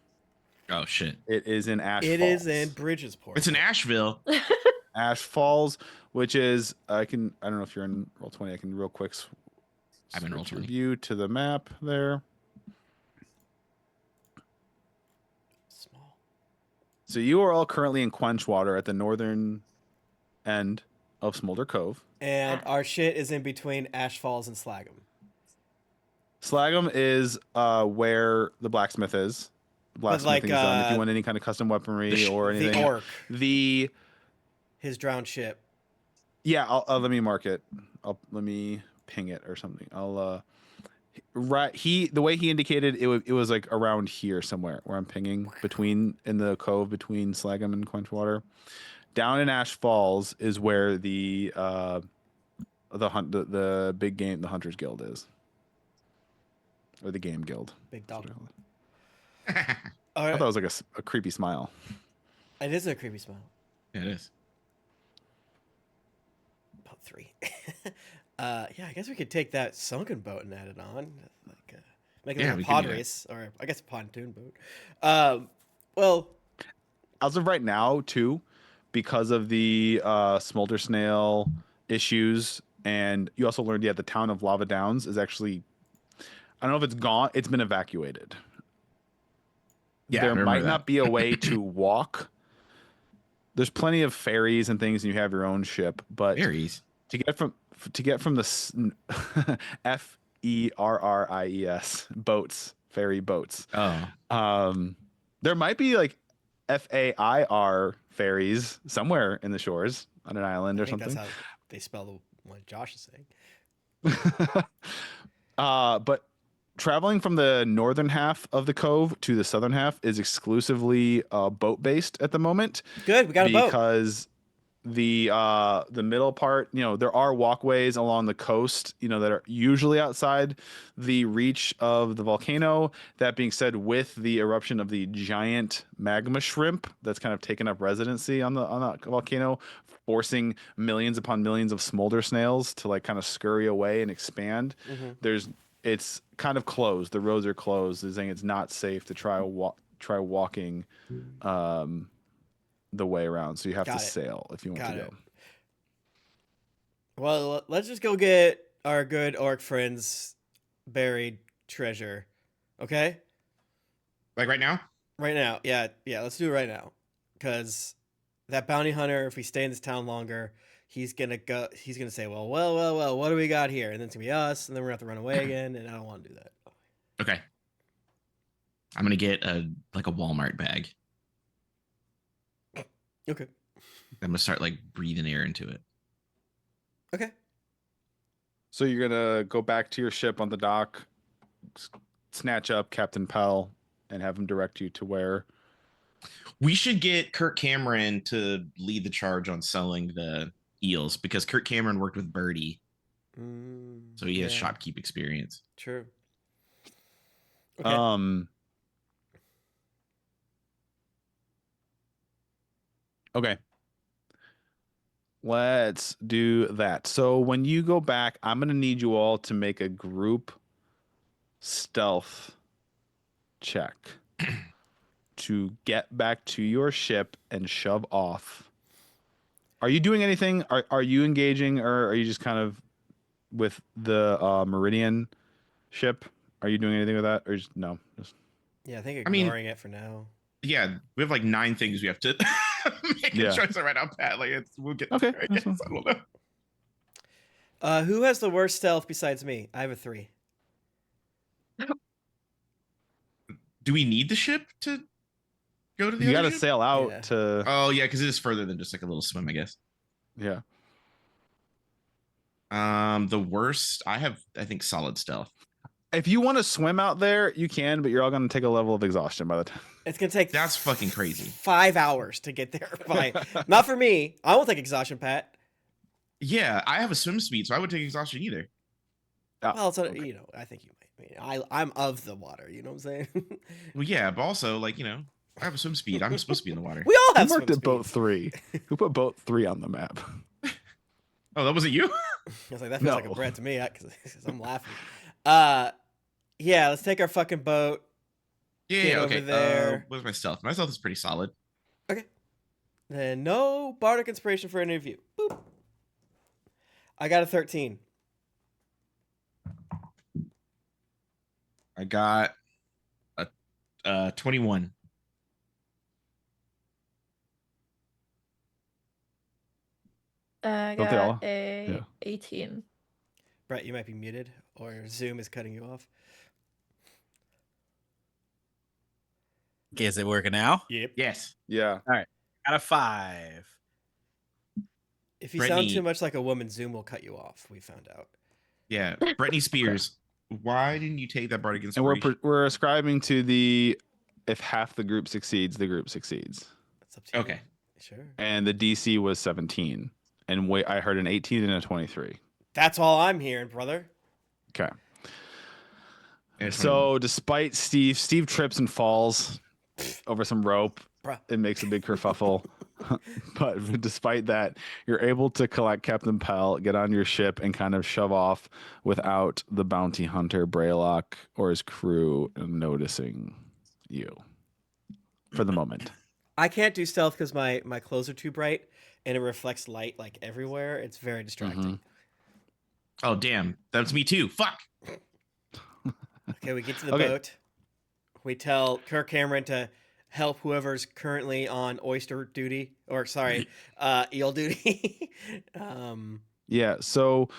Oh shit! It is in Ash It Falls. is in Bridgesport. It's in Asheville. Ash Falls, which is I don't know if you're in Roll20. I can real quick I'm in switch your Roll20. view to the map there. Small. So you are all currently in Quenchwater at the northern end of Smolder Cove. And our shit is in between Ash Falls and Slagum. Slagum is where the blacksmith is. The blacksmithing is done. If you want any kind of custom weaponry or anything. The orc. His drowned ship. Yeah, I'll let me mark it. Let me ping it or something. The way he indicated it was like around here somewhere where I'm pinging in the cove between Slagum and Quenchwater. Down in Ash Falls is where the big game, the Hunters Guild is. Or the Game Guild. Big dog. I All right. thought it was like a creepy smile. It is a creepy smell. Yeah, it is. About 3. Yeah, I guess we could take that sunken boat and add it on, like make it Yeah, like we a could pod do that. race, or I guess a pontoon boat. Well, As of right now, too, because of the smolder snail issues, and you also learned, the town of Lava Downs is actually, I don't know if it's gone. It's been evacuated. Yeah, I There remember might that. not be a way to walk. There's plenty of ferries and things, and you have your own ship, but Berries. to get from the Ferries ferry boats. Oh, There might be like FAIR ferries somewhere in the shores on an island I or think that's something. how they spell the one Josh is saying. But traveling from the northern half of the cove to the southern half is exclusively boat based at the moment Good, we got a boat. because the middle part, there are walkways along the coast, that are usually outside the reach of the volcano. That being said, with the eruption of the giant magma shrimp that's kind of taken up residency on the volcano, forcing millions upon millions of smolder snails to like kind of scurry away and expand, it's kind of closed. The roads are closed. They're saying it's not safe to try walking the way around, so you have Got to it. sail if you want Got to it. go. Well, let's just go get our good orc friends' buried treasure. Okay? like right now? Right now. Yeah, let's do it right now. Because that bounty hunter, if we stay in this town longer, he's gonna say, well, what do we got here? And then it's gonna be us, and then we're gonna have to run away again, and I don't want to do that. Okay. I'm gonna get a Walmart bag. Okay. I'm gonna start like breathing air into it. Okay. So you're gonna go back to your ship on the dock, snatch up Captain Pell, and have him direct you to where. We should get Kirk Cameron to lead the charge on selling the eels because Kirk Cameron worked with Birdie, so he has Yeah, shopkeep experience. true. Okay. Okay. Let's do that. So when you go back, I'm gonna need you all to make a group stealth check to get back to your ship and shove off. Are you doing anything? Are you engaging, or are you just kind of with the Meridian ship? Are you doing anything with that, or just no? Yeah, I think I mean- ignoring it for now. Yeah, we have like 9 things we have to make Yeah. a choice right now, Pat. Like we'll get Okay, there, I that's guess. fine. I don't know. Who has the worst stealth besides me? I have a 3. Do we need the ship to go to the You other got to ship? sail out Yeah. to. Oh yeah, because it is further than just like a little swim, I guess. Yeah. The worst I have, I think, solid stealth. If you want to swim out there, you can, but you're all going to take a level of exhaustion by the time. It's gonna take That's fucking crazy. 5 hours to get there. Not for me. I won't take exhaustion, Pat. Yeah, I have a swim speed, so I would take exhaustion either. Well, it's okay. I think you might. I mean, I'm of the water. You know what I'm saying? Well, yeah, but also like I have a swim speed. I'm supposed to be in the water. We all Who have marked swim it boat speeds. 3? Who put boat 3 on the map? Oh, that wasn't you? I was like, that feels like a No. bread to me because I'm laughing. Yeah, let's take our fucking boat. Yeah, Get yeah, over okay. there. What's my stealth? My stealth is pretty solid. Then no bardic inspiration for any of you. Boop. I got a 13. I got a 21. I Don't they all? got a Yeah. 18. Brett, you might be muted, or Zoom is cutting you off. Okay, is it working now? Yep. Yes. Yeah. Got a 5. If you sound Brittany- too much like a woman, Zoom will cut you off. We found out. Yeah. Brittany Spears. Why didn't you take that bardic And inspiration? we're ascribing to the if half the group succeeds, the group succeeds. That's up to you. Okay. Sure. And the DC was 17. And I heard an 18 and a 23. That's all I'm hearing, brother. Okay. And So despite Steve trips and falls over some rope Bruh. It makes a big kerfuffle. But despite that, you're able to collect Captain Pell, get on your ship, and kind of shove off without the bounty hunter Braylock or his crew noticing you for the moment. I can't do stealth because my clothes are too bright and it reflects light like everywhere. It's very distracting. Oh damn, that's me too. Fuck. Okay, we get to the Okay. boat. We tell Kirk Cameron to help whoever's currently on oyster duty, or sorry, eel duty. Yeah, so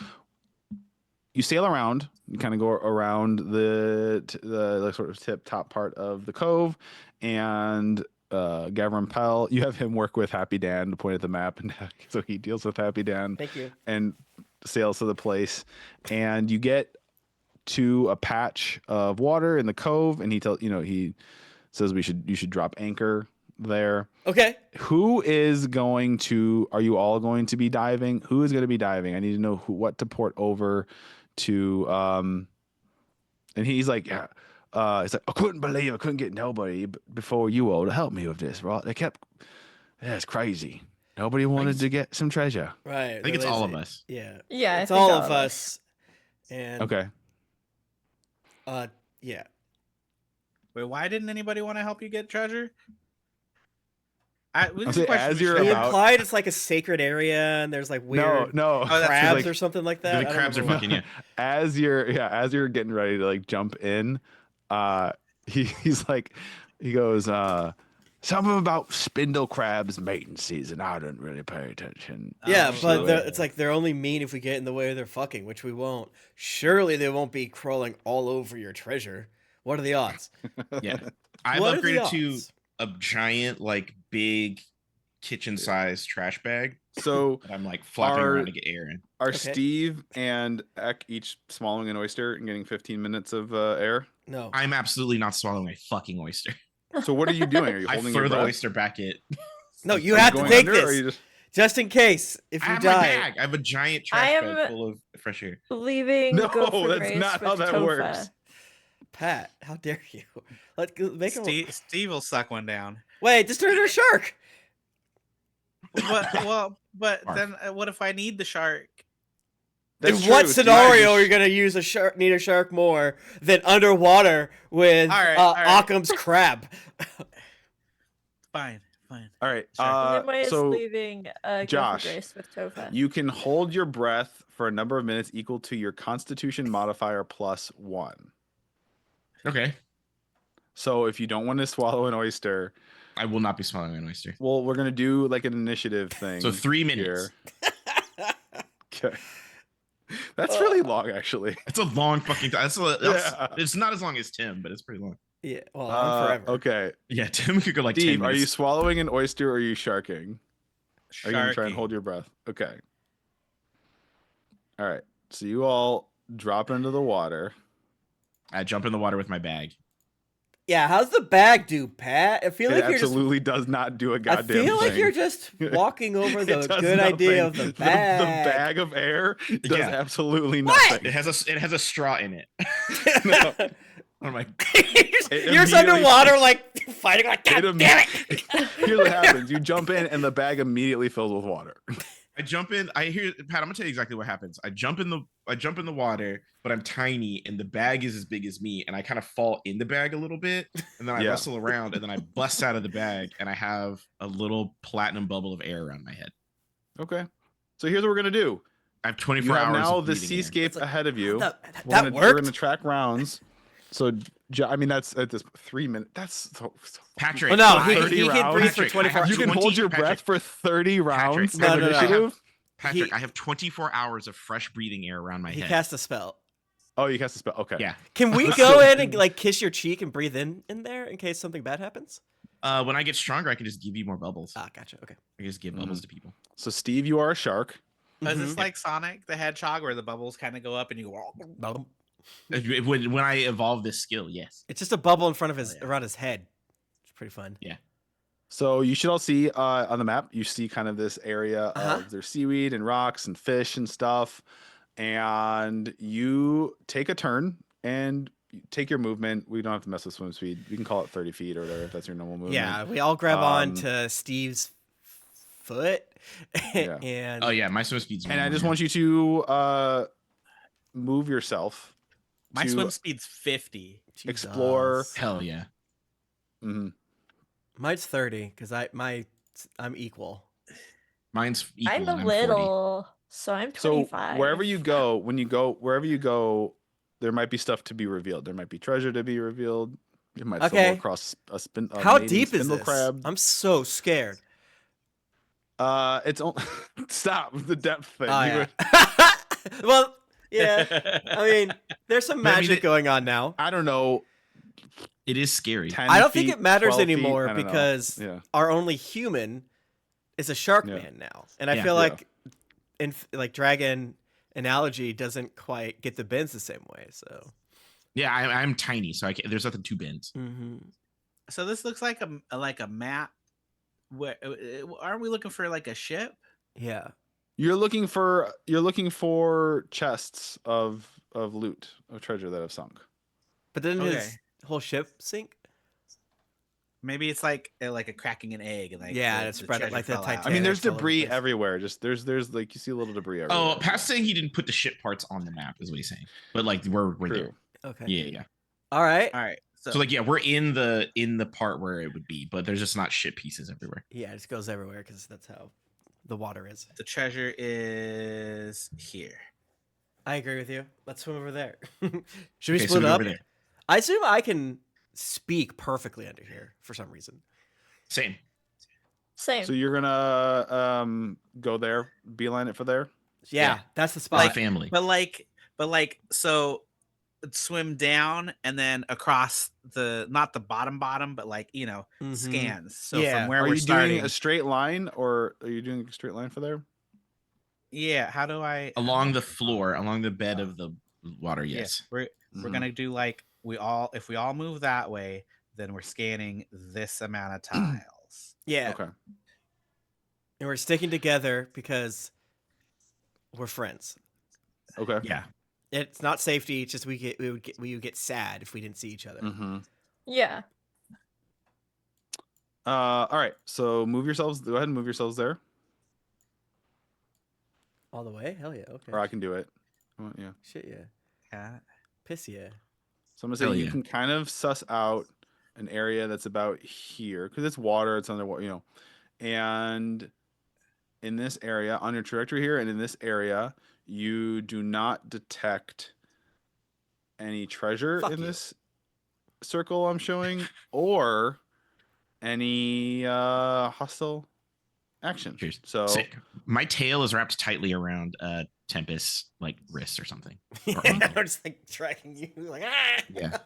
you sail around, you kind of go around the sort of tip top part of the cove, and Gavin Pell, you have him work with Happy Dan to point at the map, and so he deals with Happy Dan Thank you. and sails to the place, and you get to a patch of water in the cove, and he says you should drop anchor there. Okay. Who is going to? Are you all going to be diving? Who is going to be diving? I need to know what to port over to. And he's like, yeah. It's like I couldn't get nobody before you all to help me with this, right? It's crazy. Nobody wanted to get some treasure. Right. I think it's all of us. Yeah. Yeah, I It's think all of us. And Okay. yeah. Wait, why didn't anybody want to help you get treasure? This I'll is a say question as we you're should He have. about- implied it's like a sacred area and there's like weird No. Oh, that's crabs like- or something like that. The I don't crabs are remember. fucking yeah. As you're getting ready to like jump in, he's like, he goes, something about spindle crabs mating season. I didn't really pay attention. Yeah, Oh, but so- it's like they're only mean if we get in the way of their fucking, which we won't. Surely they won't be crawling all over your treasure. What are the odds? Yeah. I've What are the upgraded to odds? a giant, like big kitchen-sized trash bag So that I'm like flopping Are- around to get air in. are Okay. Steve and Eck each swallowing an oyster and getting 15 minutes of air? No. I'm absolutely not swallowing a fucking oyster. So what are you doing? Are you I holding throw your the breath? oyster back at. No, you Are have to going take under, or are this. you just- Just in case if I you have my die. bag. I have a giant I trash am- bag full of fresh air. Leaving No, Gopher that's Grace not with how that Topher. works. Pat, how dare you? Make him. Steve will suck one down. Wait, just turn into a shark. But Barf. then what if I need the shark? That's In what true, Steve. scenario are you gonna use a shark? Need a shark more than underwater with All right. Occam's crab? Fine. All right. Sure. Nimue is So leaving Josh, Gopher Grace with Topher. you can hold your breath for a number of minutes equal to your Constitution modifier +1. Okay. So if you don't want to swallow an oyster, I will not be swallowing an oyster. well, we're gonna do like an initiative thing. So 3 minutes. here. Okay. That's really long, actually. It's a long fucking time. Yeah. It's not as long as Tim, but it's pretty long. Yeah, well, I'm forever. Okay. Yeah, Tim could go like 10 Steve, are you minutes. swallowing an oyster or are you sharking? Are you gonna try and Sharky. hold your breath? Okay. All right. So you all drop into the water. I jump in the water with my bag. Yeah, how's the bag do, Pat? I feel It like you're just. absolutely does not do a I goddamn feel like thing. you're just walking over It the does good idea nothing. of the bag. The bag of air does Yeah. absolutely What? nothing. It has a straw in it. No. I'm like, It you're just immediately- underwater, like fighting, like God It damn it! Here's what happens: you jump in, and the bag immediately fills with water. I jump in. I hear Pat. I'm gonna tell you exactly what happens. I jump in the water, but I'm tiny, and the bag is as big as me, and I kind of fall in the bag a little bit, and then I Yeah. wrestle around, and then I bust out of the bag, and I have a little platinum bubble of air around my head. Okay. So here's what we're gonna do. I have You 24 have hours. now of the breathing air. seascape That's like- ahead of you. That We're worked. gonna track rounds. So, I mean, that's at this 3 minutes. That's so Patrick. Well, no, I- he can breathe for Patrick, 24 I have You can 20 hold your Patrick, breath for 30 rounds Patrick, of No, no, no. initiative. Patrick, He- I have 24 hours of fresh breathing air around my He head. cast a spell. Oh, you cast a spell. Okay. Yeah. Can we Let's go go. in and like kiss your cheek and breathe in there in case something bad happens? When I get stronger, I can just give you more bubbles. Ah, gotcha. Okay. I can just give bubbles to people. So, Steve, you are a shark. Is Mhm. this like Sonic the Hedgehog where the bubbles kind of go up and you go? When I evolve this skill, yes. It's just a bubble in front of his Oh, yeah. around his head. It's pretty fun. So you should all see on the map. You see kind of this area Uh-huh. of there's seaweed and rocks and fish and stuff, and you take a turn and take your movement. We don't have to mess with swim speed. You can call it 30 feet or whatever if that's your normal movement. Yeah, we all grab on Um, to Steve's foot, Yeah. and Oh yeah, my swim speed's. And I normal, just yeah. want you to move yourself. My to swim speed's 50. explore- Jesus. Hell yeah. Mhm. Mine's 30 because I'm equal. Mine's equal. I'm a and 40. little, so I'm So 25. wherever you go, wherever you go, there might be stuff to be revealed. There might be treasure to be revealed. You might stumble Okay. across a How maiden deep is spindle this? crab. I'm so scared. It's stop the depth thing. Oh, You yeah. would- Well, yeah. I mean, there's some But I mean, magic going on now. I don't know. It is scary. 10 I don't think feet, it matters 12 feet, anymore I don't know. because Yeah. our only human is a shark Yeah. man now, and I Yeah. feel Yeah. like like dragon analogy doesn't quite get the bends the same way. So Yeah, I'm tiny, so there's nothing to bend. So this looks like a map. Where aren't we looking for like a ship? yeah, You're looking for chests of loot, of treasure that have sunk. but didn't his Okay. whole ship sink? Maybe it's like a cracking an egg and like Yeah, the it's spread it treasure like the fell out. Titanic. I mean, there's all over the debris place. everywhere. Just there's like you see a little debris everywhere. Oh, Pat's saying he didn't put the ship parts on the map, is what he's saying. But like we're True. there. Okay. Yeah. All right. All right. So like we're in the part where it would be, but there's just not ship pieces everywhere. Yeah, it just goes everywhere because that's how the water is. the treasure is here. I agree with you. Let's swim over there. Should we Okay, so split we go up? over there. I assume I can speak perfectly under here for some reason. Same. Same. So you're gonna go there, beeline it for there. Yeah, Yeah. that's the My spot. family. But like so swim down and then across not the bottom, but like Mhm. scans. So Yeah. from where Are we're you starting. doing a straight line, or are you doing a straight line for there? Yeah. How do I Along the floor, along the bed of the water, Yeah, yes. we're Mhm. gonna do like if we all move that way, then we're scanning this amount of tiles. Yeah, Okay. and we're sticking together because we're friends. Okay. Yeah. It's not safety. It's just we would get sad if we didn't see each other. Mm-hmm. yeah. All right. So move yourselves. Go ahead and move yourselves there, All the way? Hell yeah. Okay. or I can do it. Yeah. Shit yeah. Yeah. Piss yeah. So I'm gonna say Hell you yeah. can kind of suss out an area that's about here because it's water, it's underwater, and in this area on your trajectory here, and in this area, you do not detect any treasure Fuck in you. this circle I'm showing, or any hostile action. Cheers. So Sick. My tail is wrapped tightly around Tempest's like wrist or something. Or Yeah, ankle. I'm just like tracking you like ah. Yeah.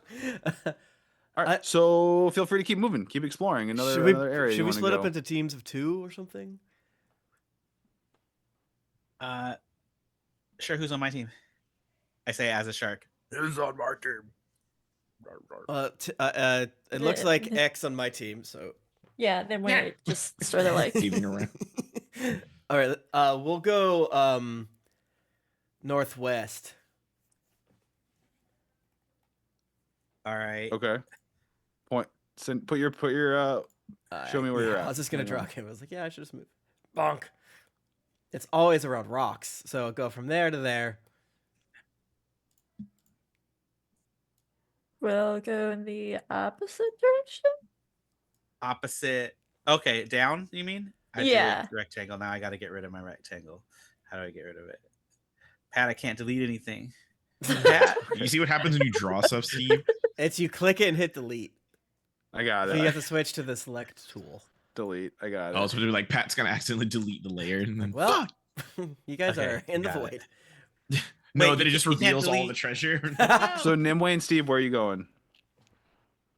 all right, so feel free to keep moving, keep exploring another area. Should you we wanna split up go. into teams of 2 or something? Sure. Who's on my team? I say as a shark. Who's on my team? It looks Yeah. like X on my team, so Yeah, then we're just sort of like Leaving around. all right. We'll go northwest. All right. Okay. Put your Show me where you're I at. was just gonna Hang on. draw him. I was like, yeah, I should just move. Bonk. It's always around rocks, so I'll go from there to there. we'll go in the opposite direction. Opposite. Okay, down. You mean? I drew a Yeah. rectangle. Now I got to get rid of my rectangle. How do I get rid of it? Pat, I can't delete anything. Pat, You see what happens when you draw stuff, Steve? It's you click it and hit delete. I got So it. you have to switch to the select tool. Delete. I got it. Oh, so they're like Pat's gonna accidentally delete the layer and then Well, fuck. you guys Okay, are in the got void. it. No, Wait, then it you just can't reveals all delete- the treasure. So Nimue and Steve, where are you going?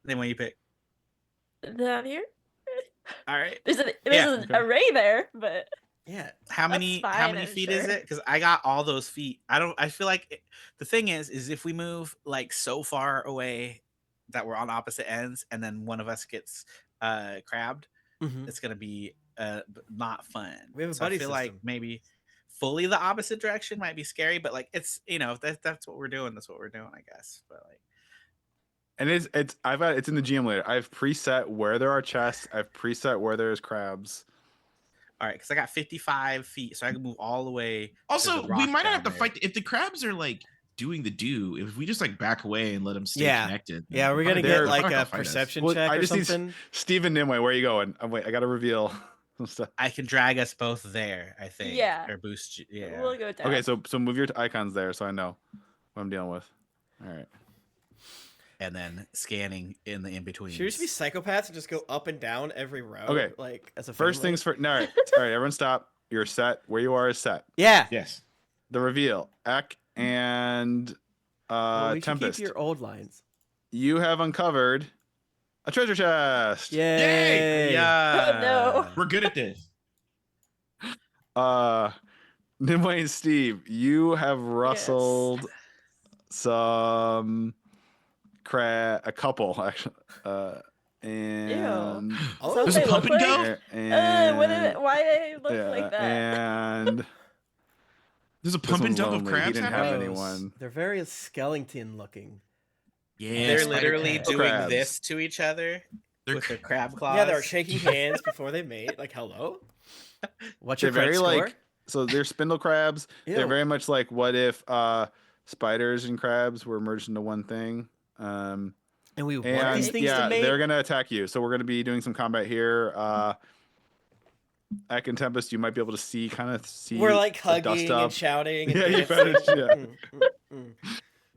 then when you pick. Down here. All right. There's an okay. array there, but Yeah. How That's many fine, I'm feet is sure. it? Because I got all those feet. I feel like the thing is if we move like so far away that we're on opposite ends and then one of us gets crabbed, Mhm. it's gonna be not fun. We have a So buddy I feel like system. maybe fully the opposite direction might be scary, but like it's if that's what we're doing, that's what we're doing, I guess. But like And it's it's in the GM later. I've preset where there are chests. I've preset where there's crabs. All right, because I got 55 feet, so I can move all the way. to Also, the we rock might not down have to there. fight if the crabs are like doing the do. If we just like back away and let them stay Yeah. connected. Yeah, then we're gonna probably- get they're like probably a not gonna fight us. perception Well, check I or just need something. Stephen Nimue, where are you going? I got to reveal some stuff. I can drag us both there, I think. Yeah. Or boost you. Yeah. We'll go down. Okay, so move your icons there so I know what I'm dealing with. All right. And then scanning in the in between. Should we just be psychopaths and just go up and down every row? Okay. Like as a First family? things first. All right, everyone stop. You're set. Where you are is set. Yeah. Yes. The reveal. Ek and Well, we should Tempest. keep your old lines. You have uncovered a treasure chest. Yay! Yeah. Oh, no. We're good at this. Nimue and Steve, you have rustled some a couple actually. And Oh, Something There's a they pump look and like? go. and Why they look yeah, like that? and There's a this pump and one's dump of lonely. He crabs didn't happening. have gross. anyone. They're very skeleton looking. Yeah, They're spider literally crabs. doing Crabs. this to each other They're with cr- their crab claws. Yeah, they're shaking hands before they mate. Like, hello. What's They're your credit very score? like so they're spindle crabs. Ew. They're very much like what if spiders and crabs were merged into one thing. And we want And these things yeah, to mate. they're gonna attack you. So we're gonna be doing some combat here. Ek and Tempest, you might be able to see We're like the dust hugging up. and shouting. And Yeah, you dancing. better- yeah. Mm.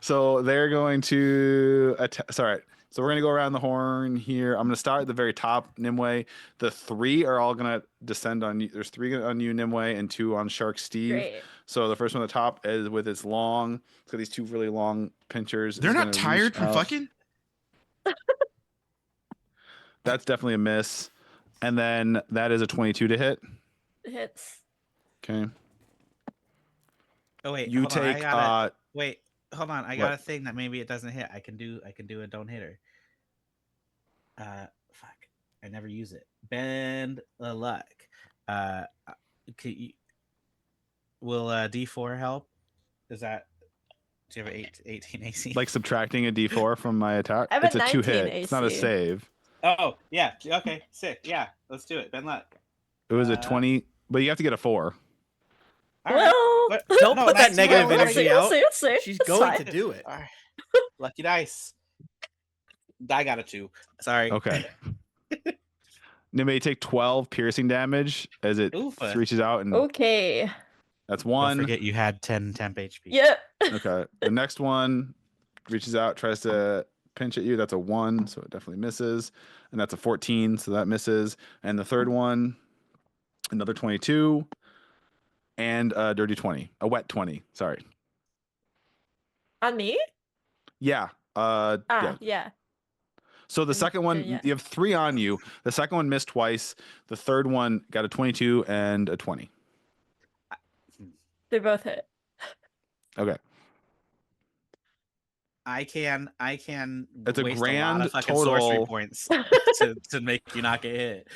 So they're going to attack. Sorry. So we're gonna go around the horn here. I'm gonna start at the very top, Nimue. The 3 are all gonna descend on you. There's 3 on you, Nimue, and 2 on Shark Steve. Great. So the first one at the top is with its long. It's got these 2 really long pinchers. They're It's not gonna tired reach from out. fucking. That's definitely a miss. And then that is a 22 to hit. Hits. Okay. Oh wait, You hold on, I take gotta- wait, hold on. I got what? a thing that maybe it doesn't hit. I can do a don't hitter. Fuck. I never use it. Bend the luck. Will D4 help? Is that do you have an 18 AC? like subtracting a d4 from my attack. I have a It's a 2 hit. 19 It's not a AC. save. Oh yeah. Okay. Sick. Yeah. Let's do it. Bend luck. It was a Uh, 20, but you have to get a 4. All right. Well, But- Don't put that 19, negative well, energy we'll out. see, we'll see. She's It's going fine. to do it. All right. Lucky dice. I got a 2. Sorry. Okay. Nimue, you take 12 piercing damage as it Oof. reaches out, and Okay. that's Don't 1. forget you had 10 temp HP. Yep. Okay. The next one reaches out, tries to pinch at you. That's a 1, so it definitely misses. And that's a 14, so that misses. And the third one, another 22, and a dirty 20, a wet 20. Sorry. On me? Yeah. Yeah. Yeah. So the second one, yeah. you have 3 on you. The second one missed twice. The third one got a 22 and a 20. They both hit. Okay. I can It's a waste grand a lot of fucking total. sorcery points to make you not get hit.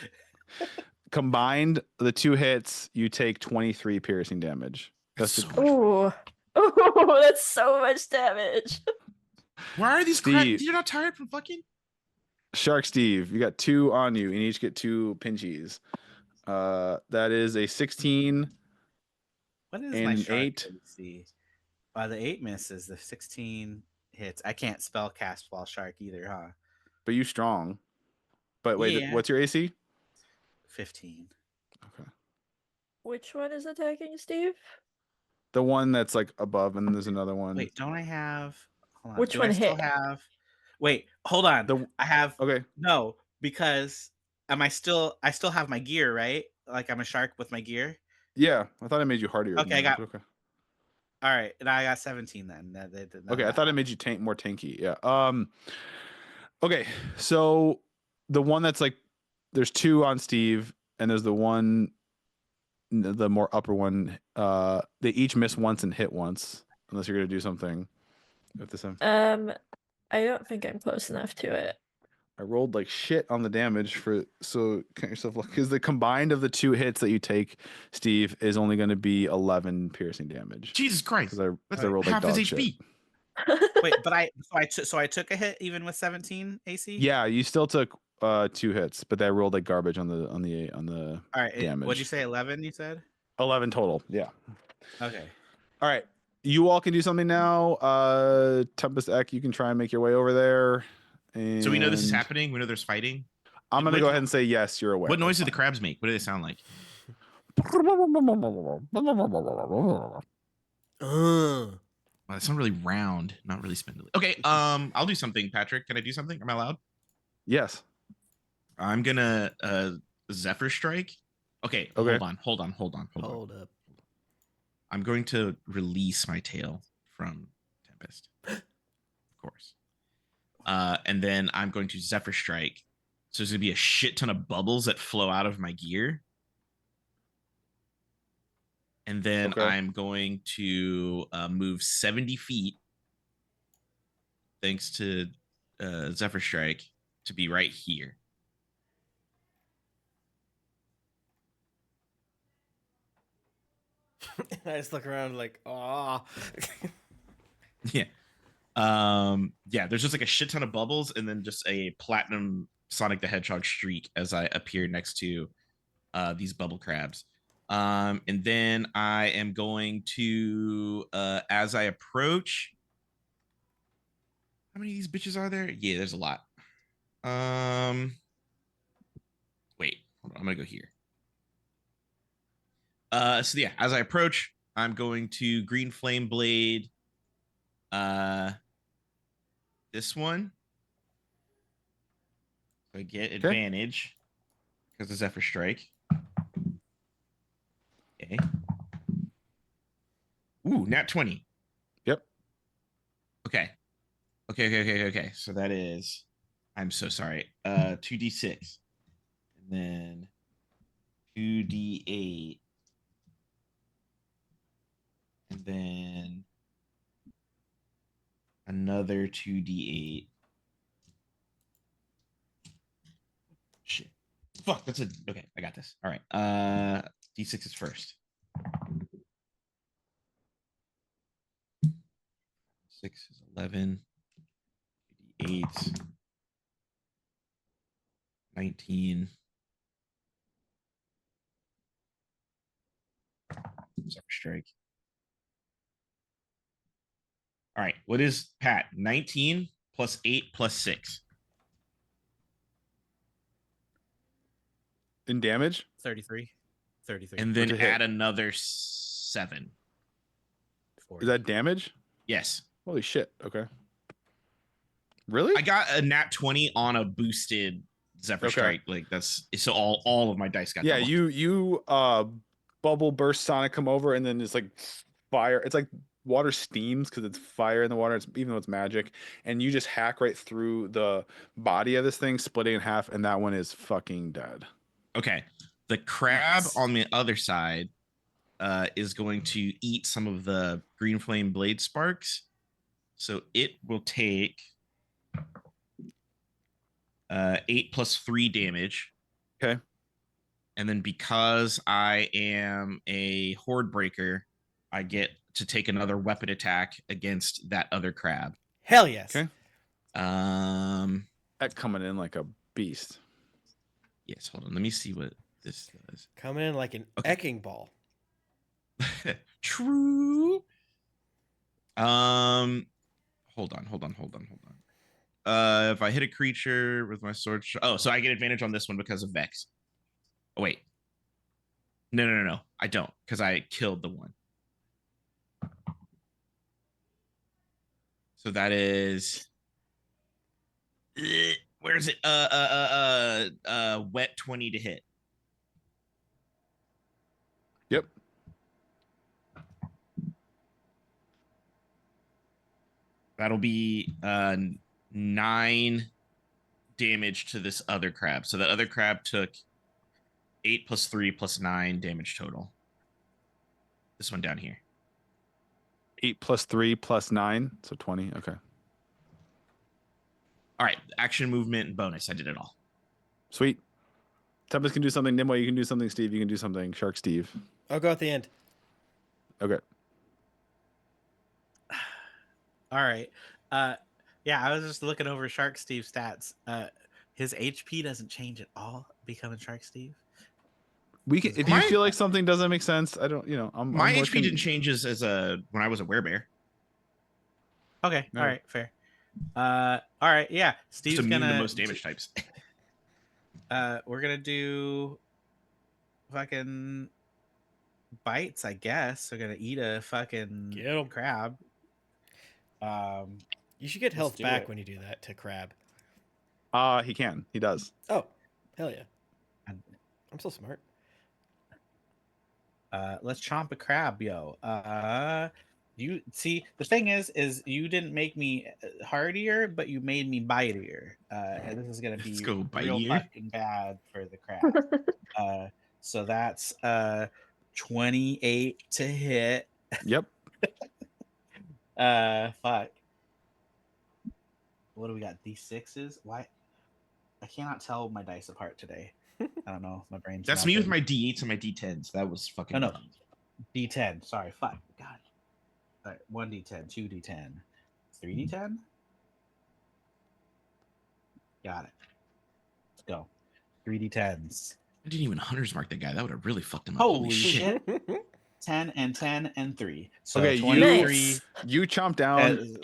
Combined, the 2 hits, you take 23 piercing damage. That's So the- much- Ooh. Ooh, that's so much damage. Why are these crabs? Steve. You're not tired from fucking. Shark Steve, you got 2 on you, and you each get 2 pinchies. That is a 16. What is my And shark 8. AC? The 8 misses. The 16 hits. I can't spell cast while shark either, huh? But you strong. But wait, Yeah. what's your AC? 15. Okay. Which one is attacking Steve? The one that's like above, and then there's another one. Wait, don't I have? Hold on. Which do one I still hit? have? Wait, hold on. I have Okay. no because I still have my gear, right? Like I'm a shark with my gear. Yeah, I thought I made you hardier. than Okay, I that, got- but okay. All right, and I got 17 then. Okay, I thought it made you more tanky. Yeah. Okay, so the one that's like, there's 2 on Steve, and there's the one, the more upper one. They each miss once and hit once, unless you're gonna do something with this. I don't think I'm close enough to it. I rolled like shit on the damage so count yourself lucky because the combined of the 2 hits that you take, Steve, is only going to be 11 piercing damage. Jesus Christ. Because I That's rolled like half his dog HP. shit. Wait, but I took a hit even with 17 AC. Yeah, you still took 2 hits, but they rolled like garbage on the All right. damage. What'd you say? 11. You said. 11 total. Yeah. Okay. All right. You all can do something now. Tempest Ek, you can try and make your way over there. And So we know this is happening. We know there's fighting. I'm gonna What- go ahead and say yes. You're aware. What noise do That's the crabs make? What do they sound like? Uh, Well, they sound really round, not really spindly. Okay, I'll do something, Patrick. Can I do something? Am I allowed? Yes. I'm gonna Zephyr Strike. Okay, Okay. hold on. hold up. I'm going to release my tail from Tempest. Of course. And then I'm going to Zephyr Strike. So there's gonna be a shit ton of bubbles that flow out of my gear. And then Okay. I'm going to move 70 feet, thanks to Zephyr Strike, to be right here. I just look around like, ah. Yeah. Yeah, there's just like a shit ton of bubbles and then just a platinum Sonic the Hedgehog streak as I appear next to these bubble crabs. And then I am going to as I approach, how many of these bitches are there? Yeah, there's a lot. Wait, hold on, I'm gonna go here. So yeah, as I approach, I'm going to Green Flame Blade this one. So I get advantage because of Zephyr Strike. Okay. Ooh, nat 20. Yep. Okay. Okay. So that is, I'm so sorry. 2d6. And then 2d8. And then another 2d8. Shit. Fuck, that's a okay. I got this. All right. D6 is first. 6 is 11. 8. 19. Zephyr Strike. All right. What is Pat? 19 plus 8 plus 6. In damage? 33. 33. And then to hit? add another 7. 40. Is that damage? Yes. Holy shit. Okay. Really? I got a nat 20 on a boosted Zephyr Okay. Strike. Like that's so all of my dice got Yeah, double. you bubble burst Sonic come over and then it's like fire. It's like water steams because it's fire in the water. It's even though it's magic, and you just hack right through the body of this thing, splitting in half, and that one is fucking dead. Okay. The crab Nice. on the other side is going to eat some of the green flame blade sparks. So it will take 8 plus 3 damage. Okay. And then because I am a horde breaker, I get to take another weapon attack against that other crab. Hell yes. Okay. Um That coming in like a beast. yes, hold on. Let me see what this does. Coming in like an Okay. ecking ball. True. Hold on. If I hit a creature with my sword, so I get advantage on this one because of Vex. Oh wait, no, I don't because I killed the one. So that is, where is it? Wet 20 to hit. Yep. That'll be 9 damage to this other crab. So that other crab took 8 plus 3 plus 9 damage total. This one down here. 8 plus 3 plus 9, so 20. Okay. All right, action, movement, and bonus. I did it all. Sweet. Tempest can do something. Nimue, you can do something. Steve, you can do something. Shark Steve. I'll go at the end. Okay. All right. Yeah, I was just looking over Shark Steve's stats. His HP doesn't change at all becoming Shark Steve. We can, if you feel like something doesn't make sense, I don't, I'm My HP working. didn't change as a when I was a werebear. Okay, No. all right, fair. All right, yeah. Just Steve's immune gonna to most damage types. we're gonna do fucking bites, I guess. We're gonna eat a fucking Get 'em. crab. You should get Let's health do back it. when you do that to crab. He can. He does. Oh, hell yeah! And- I'm so smart. Let's chomp a crab, yo. You see, the thing is you didn't make me hardier, but you made me bitier. And this is gonna be Let's go real bitier. fucking bad for the crab. So that's 28 to hit. Yep. Fuck. What do we got? D6s? Why? I cannot tell my dice apart today. I don't know. My brain's. That's not me with good. my D8s and my D10s. That was fucking. No. D10. Sorry. Fuck. God. All right. 1D10, 2D10, 3D10. Got it. Let's go. 3D10s. I didn't even hunters mark that guy. That would have really fucked him up. Holy shit. 10 and 10 and 3. So Okay, 23. Nice. You chomp down.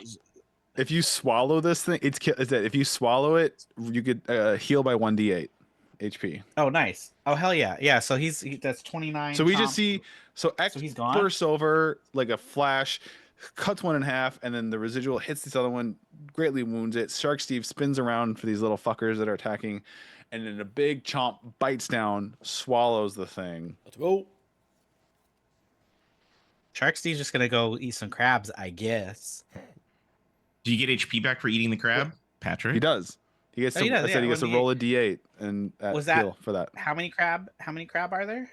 If you swallow this thing, is that if you swallow it, you get heal by 1d8 HP. Oh, nice. Oh, hell yeah. Yeah. So that's 29. So we just chomp. see. So X So he's gone? bursts over like a flash, cuts one in half, and then the residual hits this other one, greatly wounds it. Shark Steve spins around for these little fuckers that are attacking, and then a big chomp bites down, swallows the thing. Let's go. Shark Steve's just gonna go eat some crabs, I guess. Do you get HP back for eating the crab, Patrick? He does. He gets Oh, to, he does, I said he yeah, gets to 1d8. roll a d8 and Was that- heal for that. How many crab are there?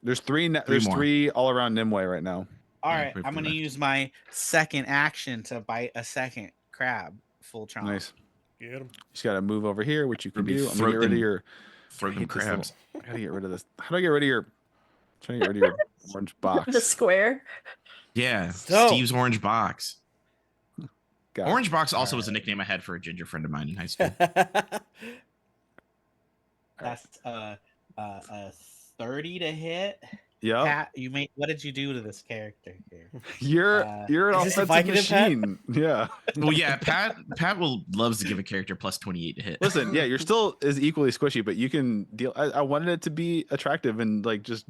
There's three. Three There's more. 3 all around Nimue right now. All Yeah, right, we have I'm three gonna left. use my second action to bite a second crab full chomp. Nice. Get him. You just gotta move over here, which you can Maybe do. I'm gonna get throat rid of them- your. Throw I them hate this little- crabs. I gotta get rid of this. How do I get rid of your? Trying to get rid of your orange box. The square. Yeah, So- Steve's orange box. Got it. Orange box also All was a right. nickname I had for a ginger friend of mine in high school. That's a 30 to hit. Yep. Pat, what did you do to this character here? You're Uh, you're an is this a offensive Vicodin, Pat? machine. Yeah. Well, yeah, Pat loves to give a character plus 28 to hit. Listen, yeah, you're still as equally squishy, but you can deal. I wanted it to be attractive and like just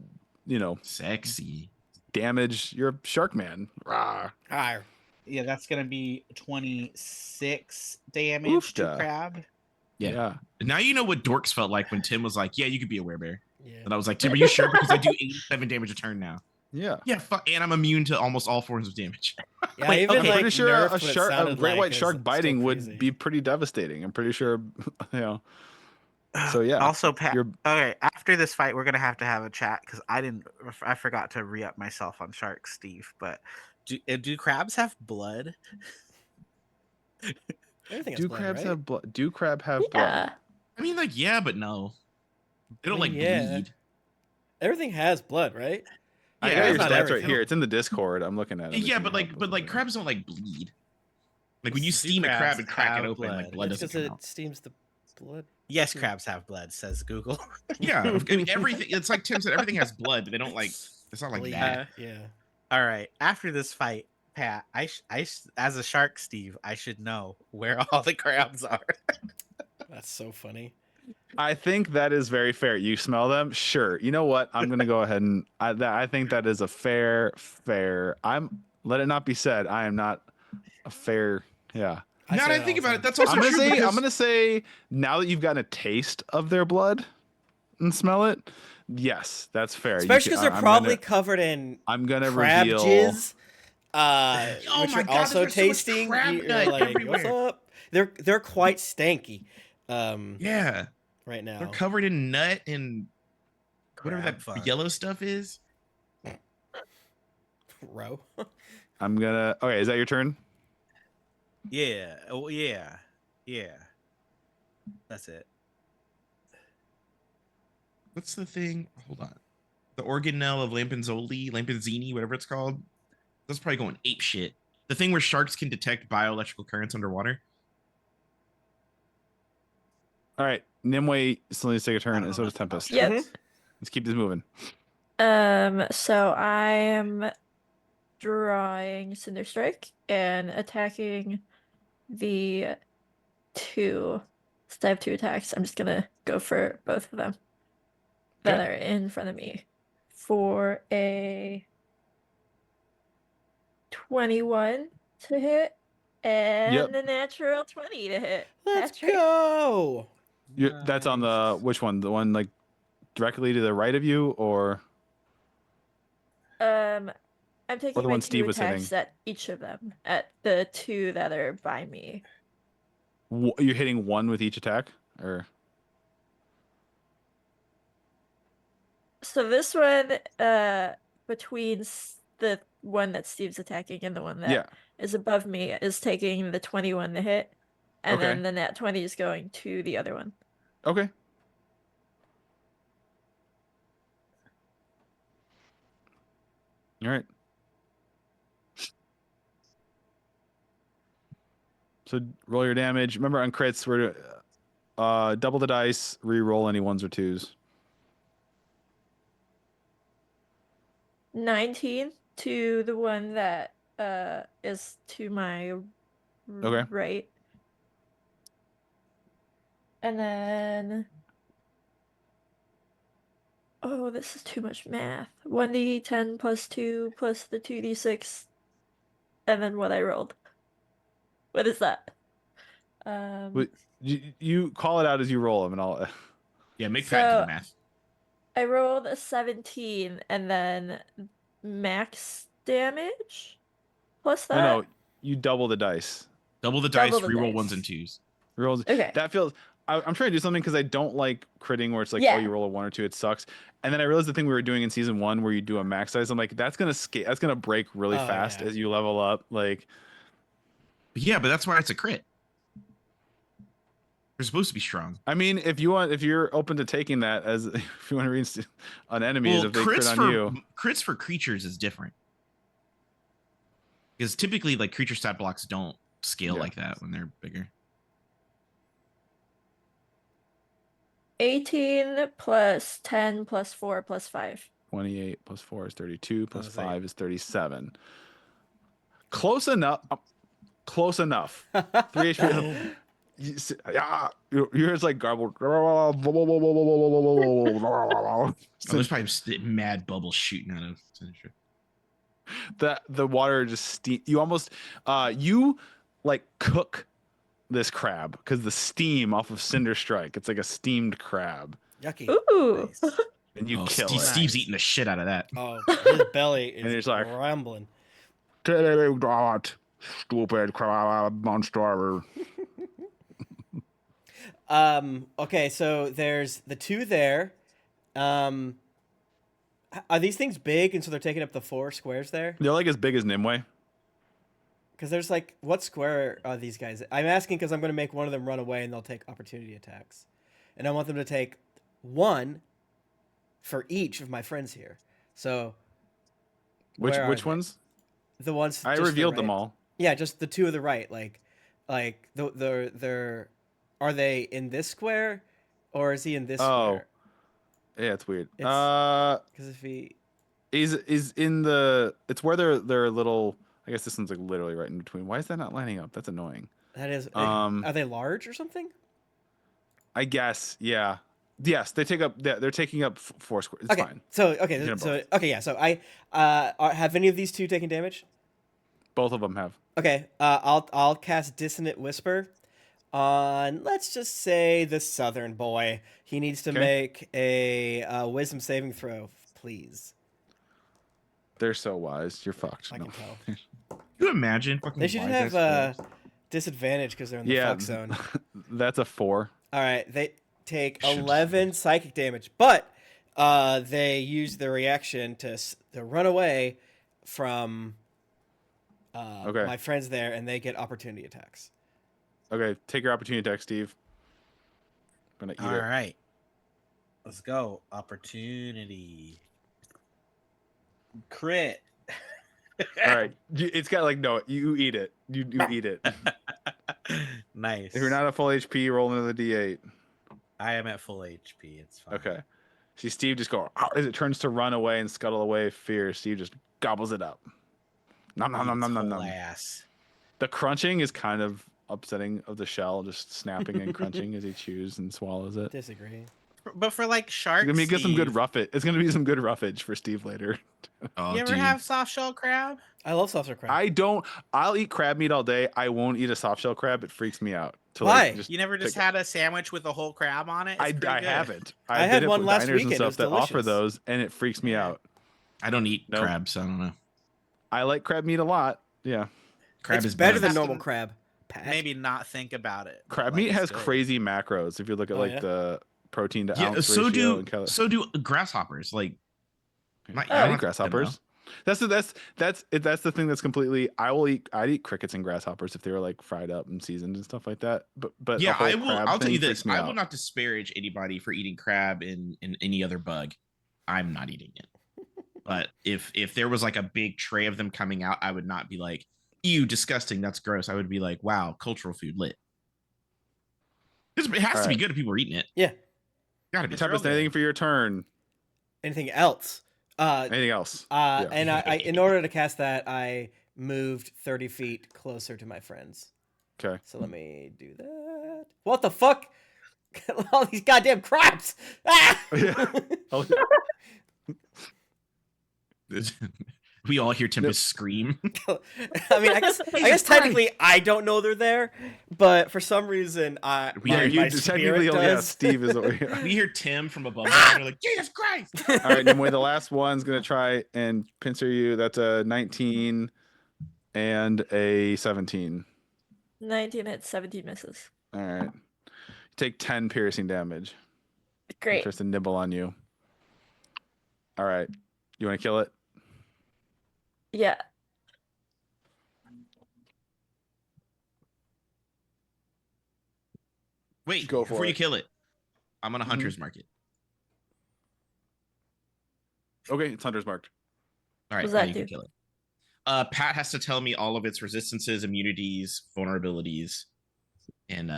Sexy. damage your shark man. Rah. Higher. Yeah, that's gonna be 26 damage to Oofta. crab. Yeah. Now you know what dorks felt like when Tim was like, "Yeah, you could be a werebear," Yeah. and I was like, "Tim, are you sure? Because I do 87 damage a turn now." Yeah. Yeah, fuck, and I'm immune to almost all forms of damage. Yeah, Wait, even I'm okay. pretty like sure nerfed a what it shark, a sounded great like white is shark still biting crazy. would be pretty devastating. I'm pretty sure, So yeah, Also, Pat. you're- Okay, after this fight, we're gonna have a chat because I forgot to re-up myself on Shark Steve. But do crabs have blood? Everything has do blood, crabs right? have blood? Do crab have blood? Yeah. I mean, like, yeah, but no, they don't I mean, like yeah. bleed. Everything has blood, right? I Yeah, got your it's not stats right everything. here. It's in the Discord. I'm looking at it. Yeah, but like crabs don't like bleed. Like when you steam a crab crabs and crack it have open, like blood? blood It's doesn't because come it out. steams the blood. Yes, crabs have blood, says Google. Yeah, I mean everything. It's like Tim said, everything has blood, but they don't like. It's not like Bleed. that. Yeah. All right. After this fight, Pat, as a Shark Steve, I should know where all the crabs are. That's so funny. I think that is very fair. You smell them? Sure. You know what? I'm gonna go ahead and I think that is a fair. Let it not be said. I am not a fair. Yeah. Now that say I that think all the about it, time. that's also I'm gonna true. say. because- I'm gonna say. Now that you've gotten a taste of their blood and smell it, yes, that's fair. You Especially can- because they're I'm probably gonna- covered in I'm gonna crab reveal. jizz, Oh which my are God, also there's so much tasting. crab You're nut like, everywhere. what's up? They're quite stanky. Yeah, Right now. they're covered in nut and whatever Crab that fun. yellow stuff is. Row. I'm gonna. Okay, is that your turn? Yeah. Oh, yeah. Yeah. That's it. What's the thing? Hold on. The organelle of Lampanzini, whatever it's called. That's probably going ape shit. The thing where sharks can detect bioelectrical currents underwater. All right, Nimue still needs to take a turn, don't and know so does nothing about Tempest. Yep. Mhm. Let's keep this moving. So I am drawing Cinder Strike and attacking the 2. Since I have 2 attacks, I'm just gonna go for both of them that Okay. are in front of me for a 21 to hit Yep. and a natural 20 to hit. Let's Patrick. go. That's on the which one? The one like directly to the right of you, or I'm or taking the my one 2 Steve was hitting? attacks at each of them, at the 2 that are by me. You're hitting one with each attack, or So this one, between the one that Steve's attacking and the one yeah. that is above me, is taking the 21 to hit, and Okay. then the nat 20 is going to the other one. Okay. All right. So roll your damage. Remember on crits, we're double the dice, re-roll any 1s or 2s. 19 to the one that is to my Okay. right. And then oh, this is too much math. 1d10 plus 2 plus the 2d6 and then what I rolled. What is that? But you call it out as you roll them, and I'll. Yeah, make Pat do the So math. I rolled a 17 and then max damage plus that. No, you double the dice. Double the Double dice, the reroll dice. 1s and 2s. Rolls. Okay. That feels. I'm trying to do something because I don't like critting where it's like, Yeah. oh, you roll a 1 or 2, it sucks. And then I realized the thing we were doing in season 1 where you do a max size. I'm like, that's gonna break really Oh, fast yeah. as you level up. Like, Yeah, but that's why it's a crit. They're supposed to be strong. I mean, if you're open to taking that as if you want to read on enemies, Well, if they crit on you, crits for creatures is different. Because typically, like creature stat blocks don't scale Yeah. like that when they're bigger. 18 plus 10 plus 4 plus 5. 28 plus 4 is 32, plus was like- 5 is 37. Close enough. Close enough. 3 HP. Yours like garbled. Oh, there's probably mad bubbles shooting out of Sinister. The water just you almost you like cook this crab because the steam off of Cinder Strike, it's like a steamed crab, Yucky. Ooh. Nice. and you kill Steve, it. Steve's eating the shit out of that. Oh, his belly And is he's like- rumbling. Stupid crab monster. Okay, so there's the 2 there. Are these things big and so they're taking up the 4 squares there? They're like as big as Nimue. Because there's like, what square are these guys? I'm asking because I'm going to make one of them run away and they'll take opportunity attacks. And I want them to take 1 for each of my friends here. So, Which where are they? ones? The ones I just the revealed them right. all. Yeah, just the 2 of the right. Like they're are they in this square or is he in this Oh. square? Yeah, it's weird. Because if he Is in the it's where they're little. I guess this one's like literally right in between. Why is that not lining up? That's annoying. that is Um, are they large or something? I guess, yeah. Yes, they take up. They're taking up 4 squares. It's Okay, fine. so You can okay, have so okay, yeah. So I have any of these 2 taken damage? Both of them have. Okay, I'll cast Dissonant Whisper on, let's just say, the Southern boy. He needs to Okay. make a Wisdom saving throw, please. They're so wise. You're fucked. I No. can tell. Can you imagine? Fucking They should wise have ass players? disadvantage because they're in the Yeah, fuck zone. that's a 4. All right, they take Should've 11 psychic damage, but they use their reaction to run away from Okay. my friends there, and they get opportunity attacks. Okay, take your opportunity attack, Steve. I'm gonna eat All it. right. Let's go. Opportunity. Crit. All right, it's got like no. You eat it. You eat it. Nice. If you're not at full HP, roll another D8. I am at full HP. It's fine. Okay. See Steve just go as it turns to run away and scuttle away. Fear. Steve just gobbles it up. Nom nom nom nom nom nom. Ass. The crunching is kind of upsetting of the shell, just snapping and crunching as he chews and swallows it. Disagree. But for like sharks, It's gonna get some good roughage. It's gonna be some good roughage for Steve later. Oh, You ever dude. have soft shell crab? I love soft shell crab. I don't. I'll eat crab meat all day. I won't eat a soft shell crab. It freaks me out. To Why? just You never just pick- had a sandwich with a whole crab on it? It's I pretty good. haven't. I I've had been at one last diners and weekend. It was stuff that offer delicious. those, and it freaks me out. I don't eat Nope. crab, so I don't know. I like crab meat a lot. Yeah, Crab it's is better bad. than bad. normal crab. Pat. Maybe not think about it. but, crab like, meat it's has good. crazy macros. If you look at Oh, like yeah? the protein to Yeah, ounce so ratio do and calories. so do grasshoppers. Like, I I don't eat have to grasshoppers. That's the thing that's completely. I'd eat crickets and grasshoppers if they were like fried up and seasoned and stuff like that. But a Yeah, whole I will. crab I'll tell thing you freaks this: me I out. will not disparage anybody for eating crab and any other bug. I'm not eating it. But if there was like a big tray of them coming out, I would not be like, "Ew, disgusting, that's gross." I would be like, "Wow, cultural food lit." It has to be Alright. good if people are eating it. Yeah. Gotta be. It's Tempest, real good. anything for your turn? Anything else? Anything else? And I, in order to cast that, I moved 30 feet closer to my friends. Okay. So let me do that. What the fuck? All these goddamn crabs! Ah! Oh, We all hear Tempest scream. I mean, I guess technically I don't know they're there, but for some reason, yeah, my you spirit technically only does. Steve is. Yeah. We hear Tim from above, and we're like, "Jesus Christ!" All right, Nimue, the last one's gonna try and pincer you. That's a 19 and a 17. 19 hits, 17 misses. All right. You take 10 piercing damage. Great. It tries to nibble on you. All right. You want to kill it? Yeah. Wait, Go for before you it. kill it, I'm on a hunter's market. Okay, it's hunter's marked. All right, What does now that you can do? kill it. Pat has to tell me all of its resistances, immunities, vulnerabilities, and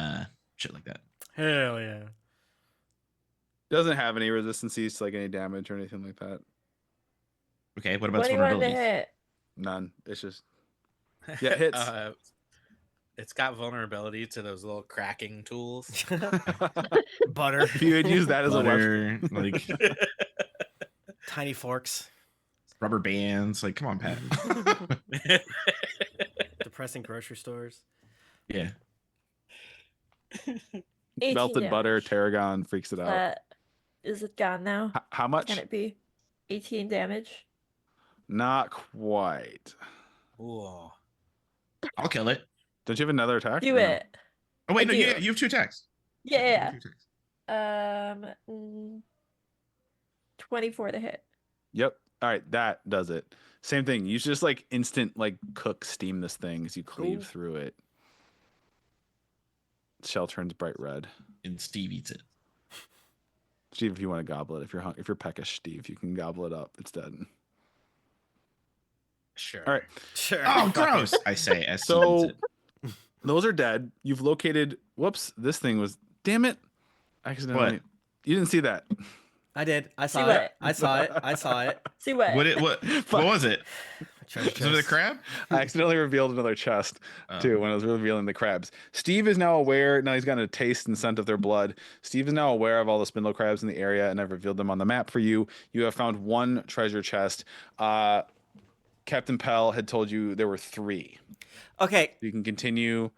shit like that. Hell yeah. Doesn't have any resistances to like any damage or anything like that. Okay, what about its 21 to vulnerabilities? hit. None. It's just Yeah, it hits. It's got vulnerability to those little cracking tools. Butter. if you had used that as a weapon. Butter, like Tiny forks. rubber bands. Like, come on, Pat. Depressing grocery stores. Yeah. 18 Melted butter, damage. tarragon freaks it out. Is it gone now? How much? Can it be 18 damage? Not quite. Ooh. I'll kill it. Don't you have another attack? Do or no? it. Oh wait, I no, do. yeah, you have 2 attacks. Yeah. You have 2 attacks. 24 to hit. Yep. All right, that does it. Same thing. You just like instant like cook steam this thing as you cleave Cool. through it. Shell turns bright red. And Steve eats it. Steve, if you want to gobble it, if you're peckish, Steve, you can gobble it up. It's dead. Sure. All right. Sure. Oh, gross! I say as Steve So eats it. those are dead. You've located. Whoops! This thing was. Damn it! Accidentally. What? You didn't see that. I did. I See saw what? it. I saw it. I saw it. See what? What was it? Treasure Was it the chest. crab? I accidentally revealed another chest too when I was revealing the crabs. Steve is now aware. Now he's gotten a taste and scent of their blood. Steve is now aware of all the spindle crabs in the area, and I've revealed them on the map for you. You have found 1 treasure chest. Captain Pell had told you there were 3. Okay. You can continue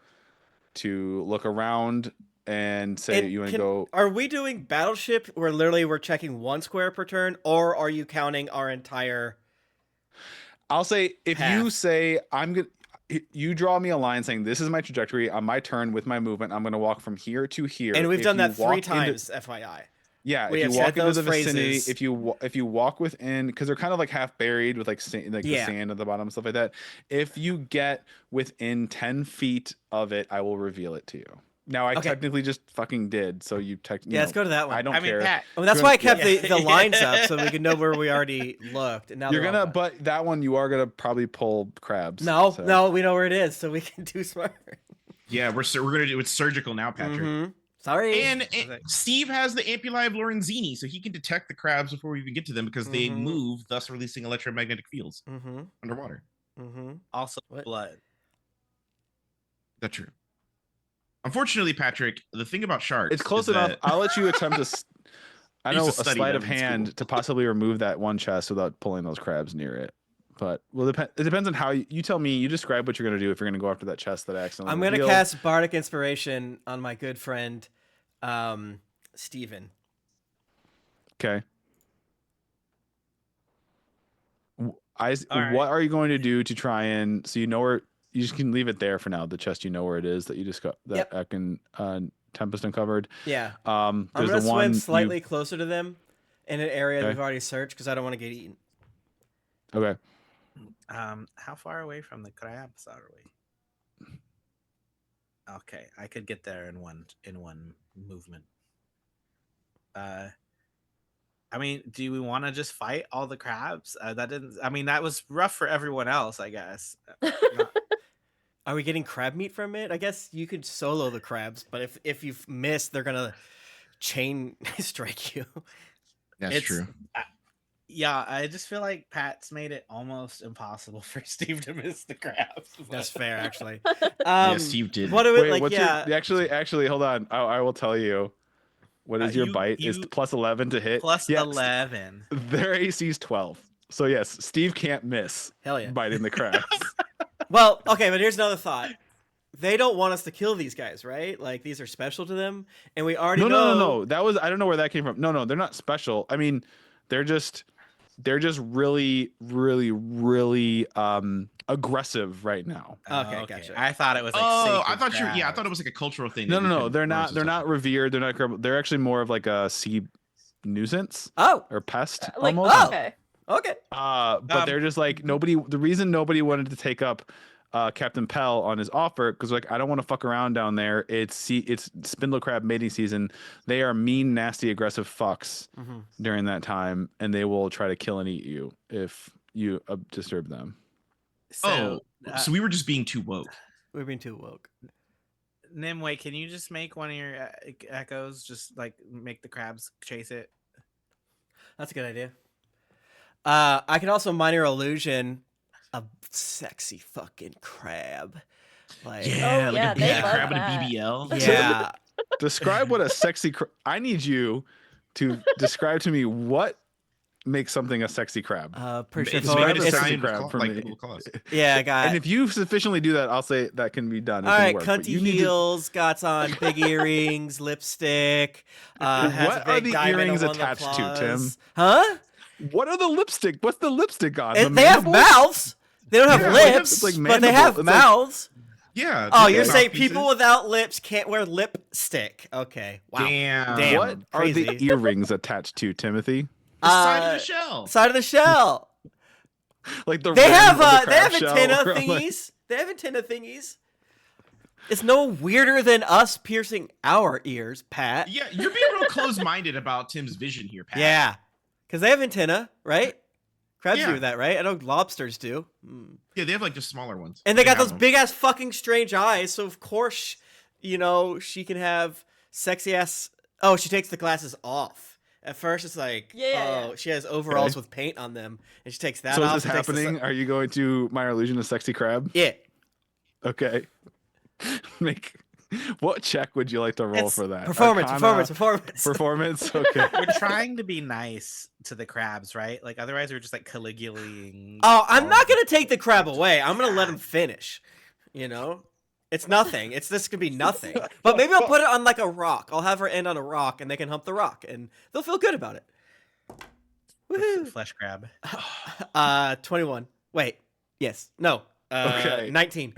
to look around and say you want to go. Are we doing battleship where literally we're checking 1 square per turn, or are you counting our entire? I'll say if you path? say I'm gonna. You draw me a line saying this is my trajectory on my turn with my movement. I'm going to walk from here to here. And we've If done you that walk 3 into- times, FYI. Yeah, We if have you walk said into those the vicinity, phrases. if you walk within, because they're kind of like half buried with like the Yeah. sand at the bottom and stuff like that. If you get within 10 feet of it, I will reveal it to you. Now I Okay. technically just fucking did. So you Yeah, let's go to that one. I don't I mean, care. Pat, I mean, that's why I kept Yeah. the lines up so we could know where we already looked. And now You're they're all gonna, gone. but that one you are gonna probably pull crabs. No, so. no, we know where it is, so we can do smart. Yeah, we're gonna do it surgical now, Patrick. Mhm. Sorry. And Steve has the Ampuli of Lorenzini, so he can detect the crabs before we even get to them because they Mhm. move, thus releasing electromagnetic fields Mm-hmm. underwater. Mm-hmm. also What? blood. That's true. Unfortunately, Patrick, the thing about sharks It's close is enough. that- I'll let you attempt I I used know to a study sleight them of in school. hand to possibly remove that one chest without pulling those crabs near it. But it depends on how you tell me. You describe what you're gonna do if you're gonna go after that chest that I accidentally. I'm gonna revealed. cast Bardic Inspiration on my good friend, Steven. Okay. All right. What are you going to do to try and so you know where you just can leave it there for now? The chest, you know where it is that you just got that Yep. I can Tempest uncovered. Yeah. I'm There's gonna the one swim you- slightly closer to them in an area that Okay. we've already searched because I don't want to get eaten. Okay. How far away from the crabs are we? Okay, I could get there in one movement. I mean, do we want to just fight all the crabs? That didn't. I mean, that was rough for everyone else, I guess. Are we getting crab meat from it? I guess you could solo the crabs, but if you've missed, they're gonna chain strike you. that's It's- true. Yeah, I just feel like Pat's made it almost impossible for Steve to miss the crabs. That's fair, actually. Yeah, Steve did. What do we Wait, like? what's Yeah, your actually hold on. I will tell you. What is your bite? Is you- plus 11 to hit. Plus Yes, 11. Their AC is 12. So yes, Steve can't miss hell yeah. biting the crabs. Well, okay, but here's another thought. They don't want us to kill these guys, right? Like these are special to them, and we already No, know. no. That was I don't know where that came from. No, they're not special. I mean, they're just really aggressive right now. Okay, gotcha. I thought it was like. Oh, I sacred thought you. Yeah, I crabs. thought it was like a cultural thing. No, that you no, couldn't they're roast not. and They're stuff. not revered. They're not. They're actually more of like a sea nuisance Oh, or pest Like, almost. Oh. okay. okay. But they're just like nobody. The reason nobody wanted to take up Captain Pell on his offer because like I don't want to fuck around down there. It's spindle crab mating season. They are mean, nasty, aggressive fucks Mm-hmm. during that time, and they will try to kill and eat you if you disturb them. So, So we were just being too woke. We're being too woke. Nimue, can you just make one of your echoes? Just like make the crabs chase it. That's a good idea. I could also minor illusion a sexy fucking crab. Like, Yeah, Oh, like yeah, a they big love crab and a that. BBL. yeah. Describe what a sexy. I need you to describe to me what makes something a sexy crab. Pretty It's straightforward. made made a a sexy sign crab with for like me. little claws. Yeah, I got. And if you sufficiently do that, I'll say that can be done. It All can right, work, but cunty you need to- heels, got on big earrings, lipstick. Has What a are big the diamond on earrings one of the attached to, Tim? claws. Huh? What are the lipstick? What's the lipstick on? The They have mandibles? mouths. They don't have Yeah, like, lips, it's like but they mandible. have It's like- mouths. Yeah. Oh, just you're like saying mouthpieces. people without lips can't wear lipstick? Okay. Wow. Damn. Damn. What are crazy. the earrings attached to, Timothy? The side of the shell. Side of the shell. Like the They rim have of the they crab have shell antenna around, like- thingies. They have antenna thingies. It's no weirder than us piercing our ears, Pat. Yeah, you're being real close-minded about Tim's vision here, Pat. Yeah, because they have antenna, right? Crabs Yeah. do that, right? I know lobsters do. Mm. Yeah, they have like just smaller ones. And they got have those them. big ass fucking strange eyes. So of course, you know, she can have sexy ass. Oh, she takes the glasses off. At first, it's like, Yeah. oh, she has overalls Okay. with paint on them, and she takes that So off. is this and takes the happening? Are you going to minor illusion a sexy crab? Yeah. Okay. Make what check would you like to roll It's for that? Performance, Arcana- performance. Performance. Okay. We're trying to be nice to the crabs, right? Like otherwise, we're just like Caligulaing. Oh, I'm all not of gonna it. take the crab away. I'm gonna let him finish. You know, it's nothing. This could be nothing. But maybe I'll put it on like a rock. I'll have her end on a rock, and they can hump the rock, and they'll feel good about it. Woohoo! Flesh crab. 21. Wait. Yes. No. Okay. 19.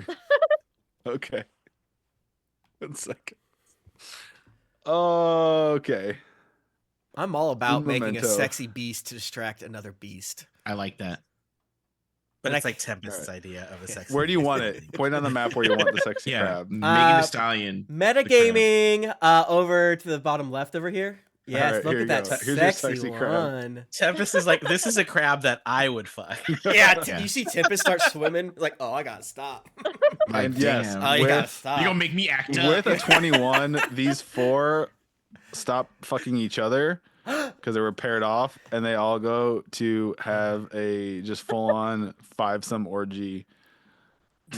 Okay. 1 second. Okay. I'm all about making a Memento. sexy beast to distract another beast. I like that. But And it's I like Tempest's idea of a sexy. Where do you want it? Point on the map where you want the sexy Yeah. crab. Megan Uh, Thee Stallion. Metagaming over to the bottom left over here. Yes, right, look here at you that go. Here's your sexy sexy crab. one. Tempest is like, this is a crab that I would fuck. Yeah, Yeah. you see Tempest start swimming. Like, oh, I gotta stop. Like, And yes, damn. Oh, you gotta with, stop. You're gonna make me act up. with a 21, these 4 stop fucking each other because they were paired off, and they all go to have a just full-on 5-some orgy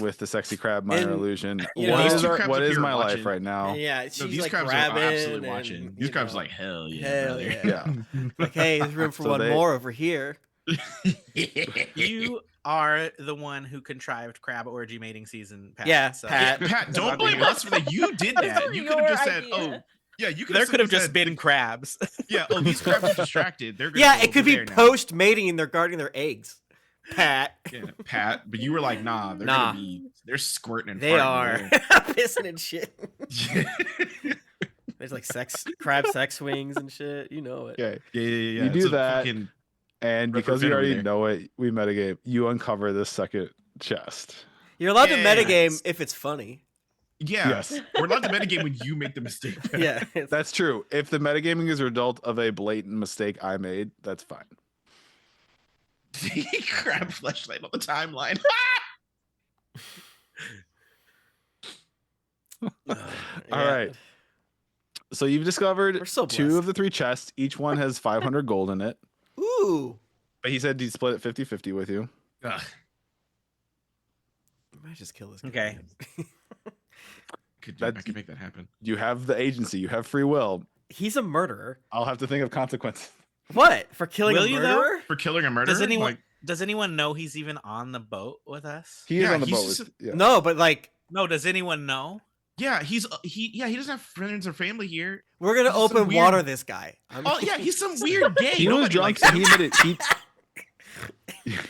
with the sexy crab minor And, illusion. you know, What these is, two crabs what up is here my are life watching. right now? Yeah, No, she's these like crabs grabbing. are absolutely and, watching. you These crabs know, like hell yeah. hell brother. yeah. Yeah. Like, hey, there's room for So one they- more over here. You are the one who contrived crab orgy mating season, Pat. Yeah, so- Pat. Pat, don't Not blame you. us for that. You did That's that. not You could have your just said, idea. "Oh, yeah." You could. There could have just said, been crabs. Yeah. Oh, these crabs are distracted. They're gonna Yeah, go it could over be there now. post mating and they're guarding their eggs. Pat. Yeah, Pat, but you were like, "Nah, they're Nah. gonna be. They're squirting and They farting are over pissing and shit. there." There's like crab sex swings and shit. You know it. Okay. Yeah. You It's do a that. fucking- And Ripper because you fit over already there. know it, we metagame. You uncover this second chest. You're allowed to Yeah, metagame nice. if it's funny. Yeah. Yes. We're allowed to metagame when you make the mistake. Yeah. That's true. If the metagaming is a result of a blatant mistake I made, that's fine. Crab fleshlight on the timeline. All right. So you've discovered We're so 2 blessed. of the 3 chests. Each one has 500 gold in it. Ooh. But he said he'd split it 50-50 with you. Ugh. I might just kill this guy. Okay. I could make that happen. You have the agency. You have free will. He's a murderer. I'll have to think of consequences. What? For killing Will a you, though? murderer? For killing a murderer? Does anyone know he's even on the boat with us? He is Yeah, on the he's boat. just With, yeah. No, but like No, does anyone know? Yeah, he doesn't have friends or family here. we're gonna He's some open weird- water this guy. Oh yeah, he's some weird gay. He was Nobody drunk likes and him. he admitted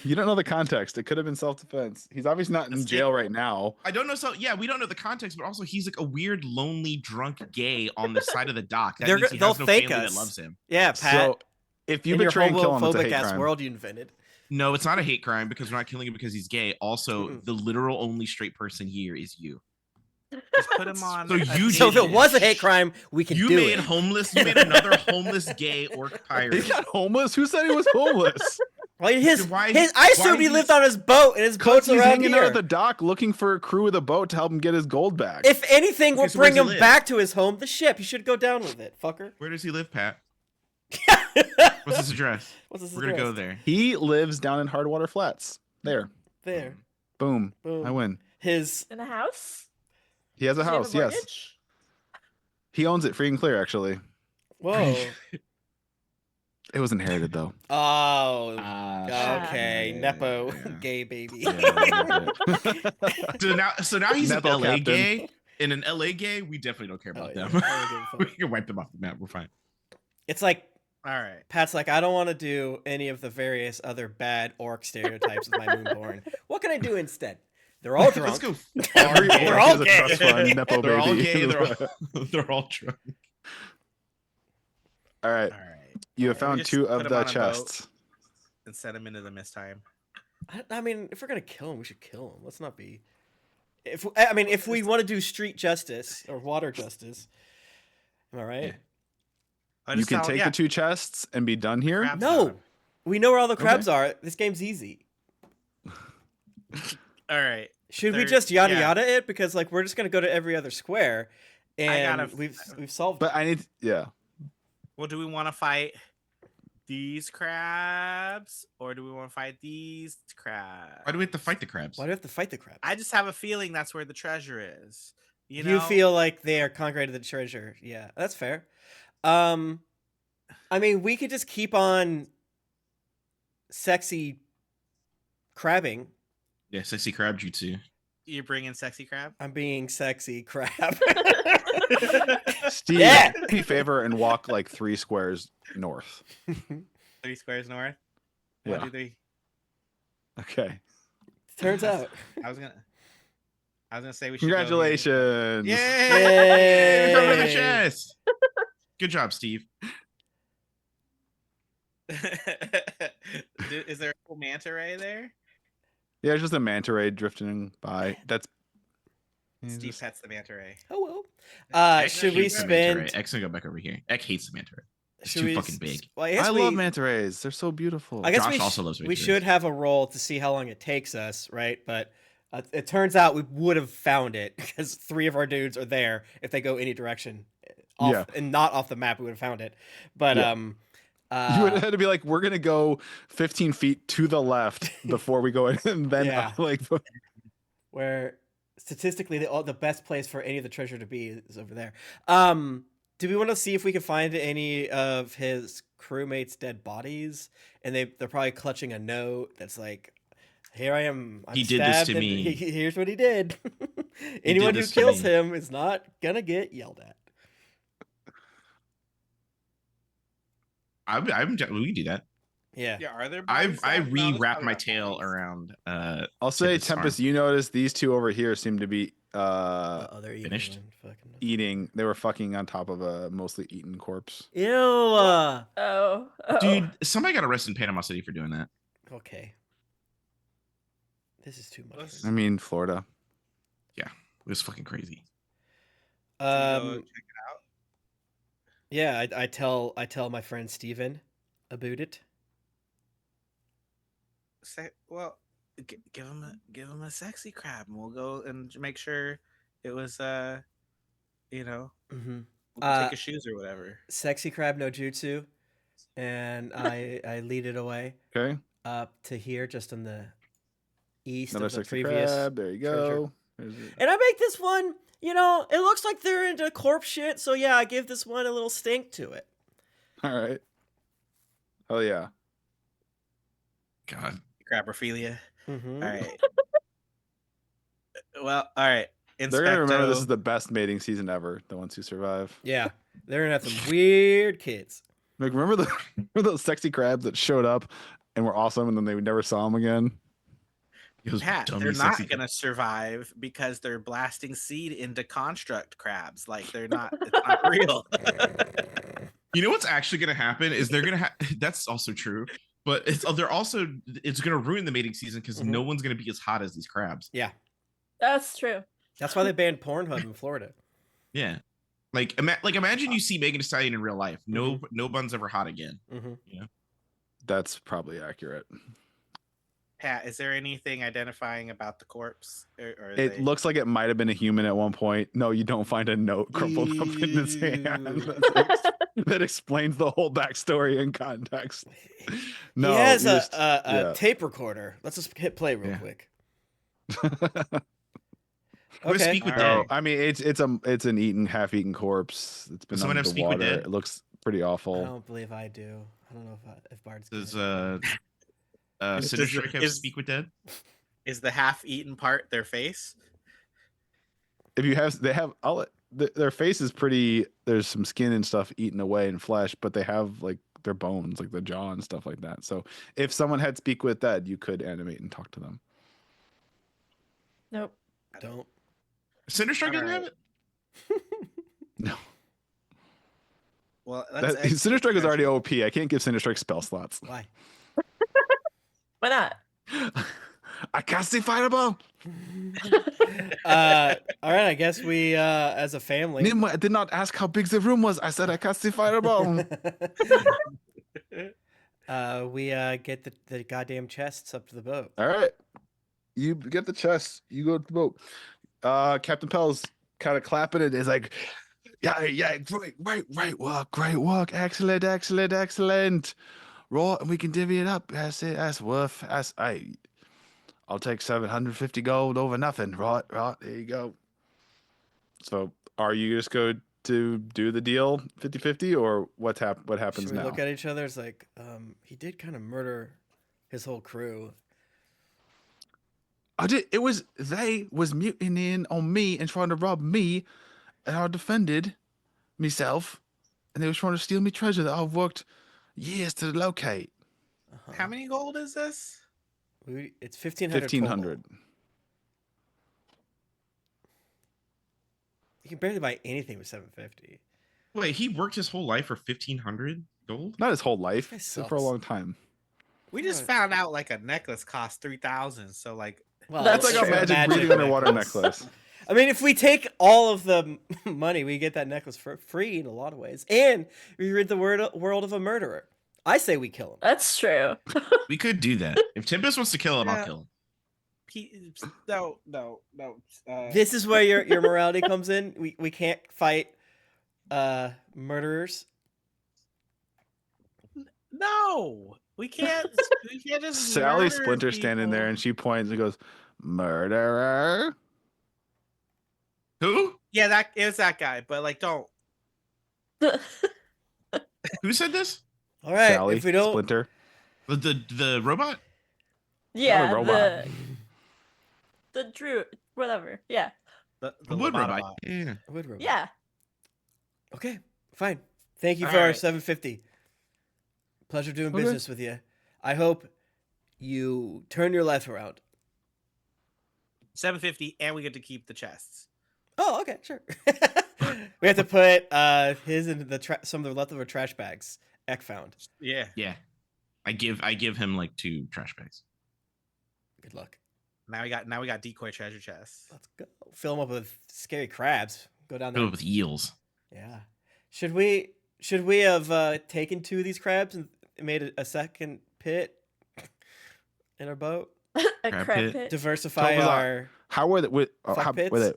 you don't know the context. It could have been self-defense. He's obviously not in That's jail right now. I don't know. So yeah, we don't know the context, but also he's like a weird, lonely, drunk gay on the side of the dock. That They're means go- he they'll has no fake family us. that loves him. Yeah, Pat. So if you in your betray and kill him, it's a homophobic hate ass crime. world you invented. No, it's not a hate crime because we're not killing him because he's gay. Also, Mm-mm. the literal only straight person here is you. Just put him on. So you So if did it was a hate crime, we can You do made it. homeless. You made another homeless gay orc He's pirate. not homeless. Who said he was homeless? Well, Why- I assumed why he he's- lived on his boat, and his boat's He's around hanging out here. at the dock looking for a crew of the boat to help him get his gold back. If anything, Okay, we'll so where bring does him he live? back to his home, the ship. You should go down with it, fucker. Where does he live, Pat? What's his address? What's his We're gonna go address? there. He lives down in Hardwater Flats. There. There. Boom. Boom. I win. His In a house? He has a Does he have house, yes. mortgage? He owns it free and clear, actually. whoa. It was inherited, though. Oh. Ah, Okay. shit. Nepo, Yeah. gay baby. Yeah, so now he's Nepo an LA captain. gay. And an LA gay, we definitely don't care Oh, about yeah. them. I don't give a We fuck. can wipe them off the map. We're fine. It's like All right. Pat's like, I don't want to do any of the various other bad orc stereotypes with my moonborn. What can I do instead? They're all Let's drunk. go. Every They're orc all is a gay. trust fund, Nepo They're all baby. gay. They're all drunk. All right. All right. You have Alright, we found just 2 put of him the on a boat. chests. And send him into the mist time. I mean, if we're gonna kill him, we should kill him. Let's not be. If we want to do street justice or water justice, am I right? Yeah. I You just can tell- take yeah, the 2 chests and be done here. crabs No, got him. we know where all the crabs are. This game's easy. All right. Should we Third- just yada yeah. yada it? Because like we're just gonna go to every other square, and gotta- we've solved. But I need, yeah. Well, do we want to fight these crabs or do we want to fight these crabs? Why do we have to fight the crabs? Why do we have to fight the crabs? I just have a feeling that's where the treasure is. You know? You feel like they are congregated the treasure. Yeah, that's fair. I mean, we could just keep on sexy crabbing. Yeah, sexy crab jutsu. you're bringing sexy crab? I'm being sexy crab. Steve, Yeah. do me a favor and walk like 3 squares north. 3 squares north. Yeah. 1, 2, 3. Okay. Turns out. I was gonna say we should. go here. Congratulations. Yay! Cover the chest. Good job, Steve. Is there a cool manta ray there? Yeah, it's just a manta ray drifting by. That's Steve pets the manta ray. Oh well. Ek Should we hates the manta ray. spend? Ek's gonna go back over here. Ek hates the manta ray. It's Should too we fucking s- big. Well, I guess I we, love manta rays. They're so beautiful. I guess Josh we also loves we manta should rays. have a roll to see how long it takes us, right? But it turns out we would have found it because 3 of our dudes are there. If they go any direction, off Yeah. and not off the map, we would have found it. But Yeah. You would have had to be like, we're gonna go 15 feet to the left before we go in, and then Yeah. like where statistically the best place for any of the treasure to be is over there. Do we want to see if we can find any of his crewmates' dead bodies? And they're probably clutching a note that's like, "Here I am. I'm He did this stabbed to and me." Here's what he did." Anyone who this to kills me. him is not gonna get yelled at. We can do that. Yeah. Yeah, are there? I bodies left? No, there's rewrapped probably my not tail bodies. around. I'll say, Tempest's arm. Tempest, you notice these two over here seem to be They're eating finished? one. Fucking... eating. They were fucking on top of a mostly eaten corpse. Ew. Oh. Dude, somebody got arrested in Panama City for doing that. Okay. This is too much. Let's- I mean, Florida. It was fucking crazy. Should we go Um. check it out? Yeah, I tell my friend Steven about it. Well, give him a sexy crab, and we'll go and make sure it was you know, Mm-hmm. we'll take his shoes or whatever. Sexy crab no jutsu, and I lead it away Okay. up to here, just on the east Another of the sexy previous. crab. There you treasure. go. There's it. And I make this one. You know, it looks like they're into corpse shit, so yeah, I give this one a little stink to it. All right. Oh yeah. God. Crabrophilia. Mm-hmm. All right. Well, all right. They're gonna remember this Inspecto- is the best mating season ever. The ones who survive. Yeah, they're gonna have some weird kids. Like remember those sexy crabs that showed up and were awesome, and then they never saw them again. Those Pat, dumb they're sexy not gonna survive because they're blasting seed into construct crabs. Like they're not. It's not real. You know what's actually going to happen is they're going to have. That's also true, but it's going to ruin the mating season because no one's going to be as hot as these crabs. Yeah, That's true. that's why they banned Pornhub in Florida. Yeah, like imagine you see Megan Thee Stallion in real life. No bun's ever hot again. Mm-hmm. That's probably accurate. Pat, is there anything identifying about the corpse? Or It looks like it might have been a human at one point. No, you don't find a note crumpled up in his hand that explains the whole backstory and context. No, he has you a, just- a yeah. tape recorder. Let's just hit play real Yeah. quick. I'm gonna Okay. speak with All Dad. No, I mean it's an eaten, half-eaten corpse. It's been Someone under have the Speak with water. Dead? It looks pretty I awful. don't believe I do. I don't know if Bard's. Does good. Sinistrike have is- Speak with Dead? Is the half-eaten part their face? If you have, they have. Their face is pretty. There's some skin and stuff eaten away and flesh, but they have like their bones, like the jaw and stuff like that. So if someone had Speak with Dead, you could animate and talk to them. Nope. Don't. Sinistrike doesn't have Alright. it. No, Well, Sinistrike is already OP. I can't give Sinistrike spell slots. Why? Why not? I cast the fireball. All right. I guess we, as a family. Nimue, I did not ask how big the room was. I said I cast the fireball. We get the goddamn chests up to the boat. All right. You get the chest. You go to the boat. Captain Pell's kind of clapping it. Is like, yeah, great work. Excellent. Right, and we can divvy it up. That's it. That's worth. I'll take 750 gold over nothing. Right. There you go. So, are you just going to do the deal 50-50, or what happens Should we now? look at each other? It's like, he did kind of murder his whole crew. It was they was mutinying on me and trying to rob me, and I defended myself, and they was trying to steal me treasure that I've worked years to locate. Uh-huh. How many gold is this? It's 1,500. 1,500. You can barely buy anything with 750. Wait, he worked his whole life for 1,500 gold. Not his whole life, This but guy for a sucks. long time. We just found out like a necklace costs 3,000. So like, Well, That's That's like a true. magic breathing underwater necklace. I mean, if we take all of the money, we get that necklace for free in a lot of ways, and we rid the world of a murderer. I say we kill him. That's true. We could do that. If Tempest wants to kill him, I'll Yeah. kill him. no. This is where your morality comes in. We can't fight murderers. No, we can't. We can't just. Sally murder Splinter standing there people. and she points and goes, "Murderer." Who? Yeah, that it was that guy. But like, don't. Who said this? All right, Sally if we don't, Splinter. The robot? Yeah, robot. the Drew, whatever. Yeah, The Wood Lobotomot. robot. Yeah. Wood robot. yeah. Okay, fine. Thank you All for our right. 750. Pleasure doing Okay. business with you. I hope you turn your life around. 750, and we get to keep the chests. Oh, okay, sure. We have to put his into the some of the leftover trash bags Eck found. Yeah. Yeah. I give him like 2 trash bags. Good luck. Now we got decoy treasure chests. Let's go. Fill them up with scary crabs. Go down there. Filled with eels. Yeah. Should we have taken 2 of these crabs and made a second pit in our boat? A Crab crab pit. pit. Diversify Tell us our How were they? Fuck How pits? were they?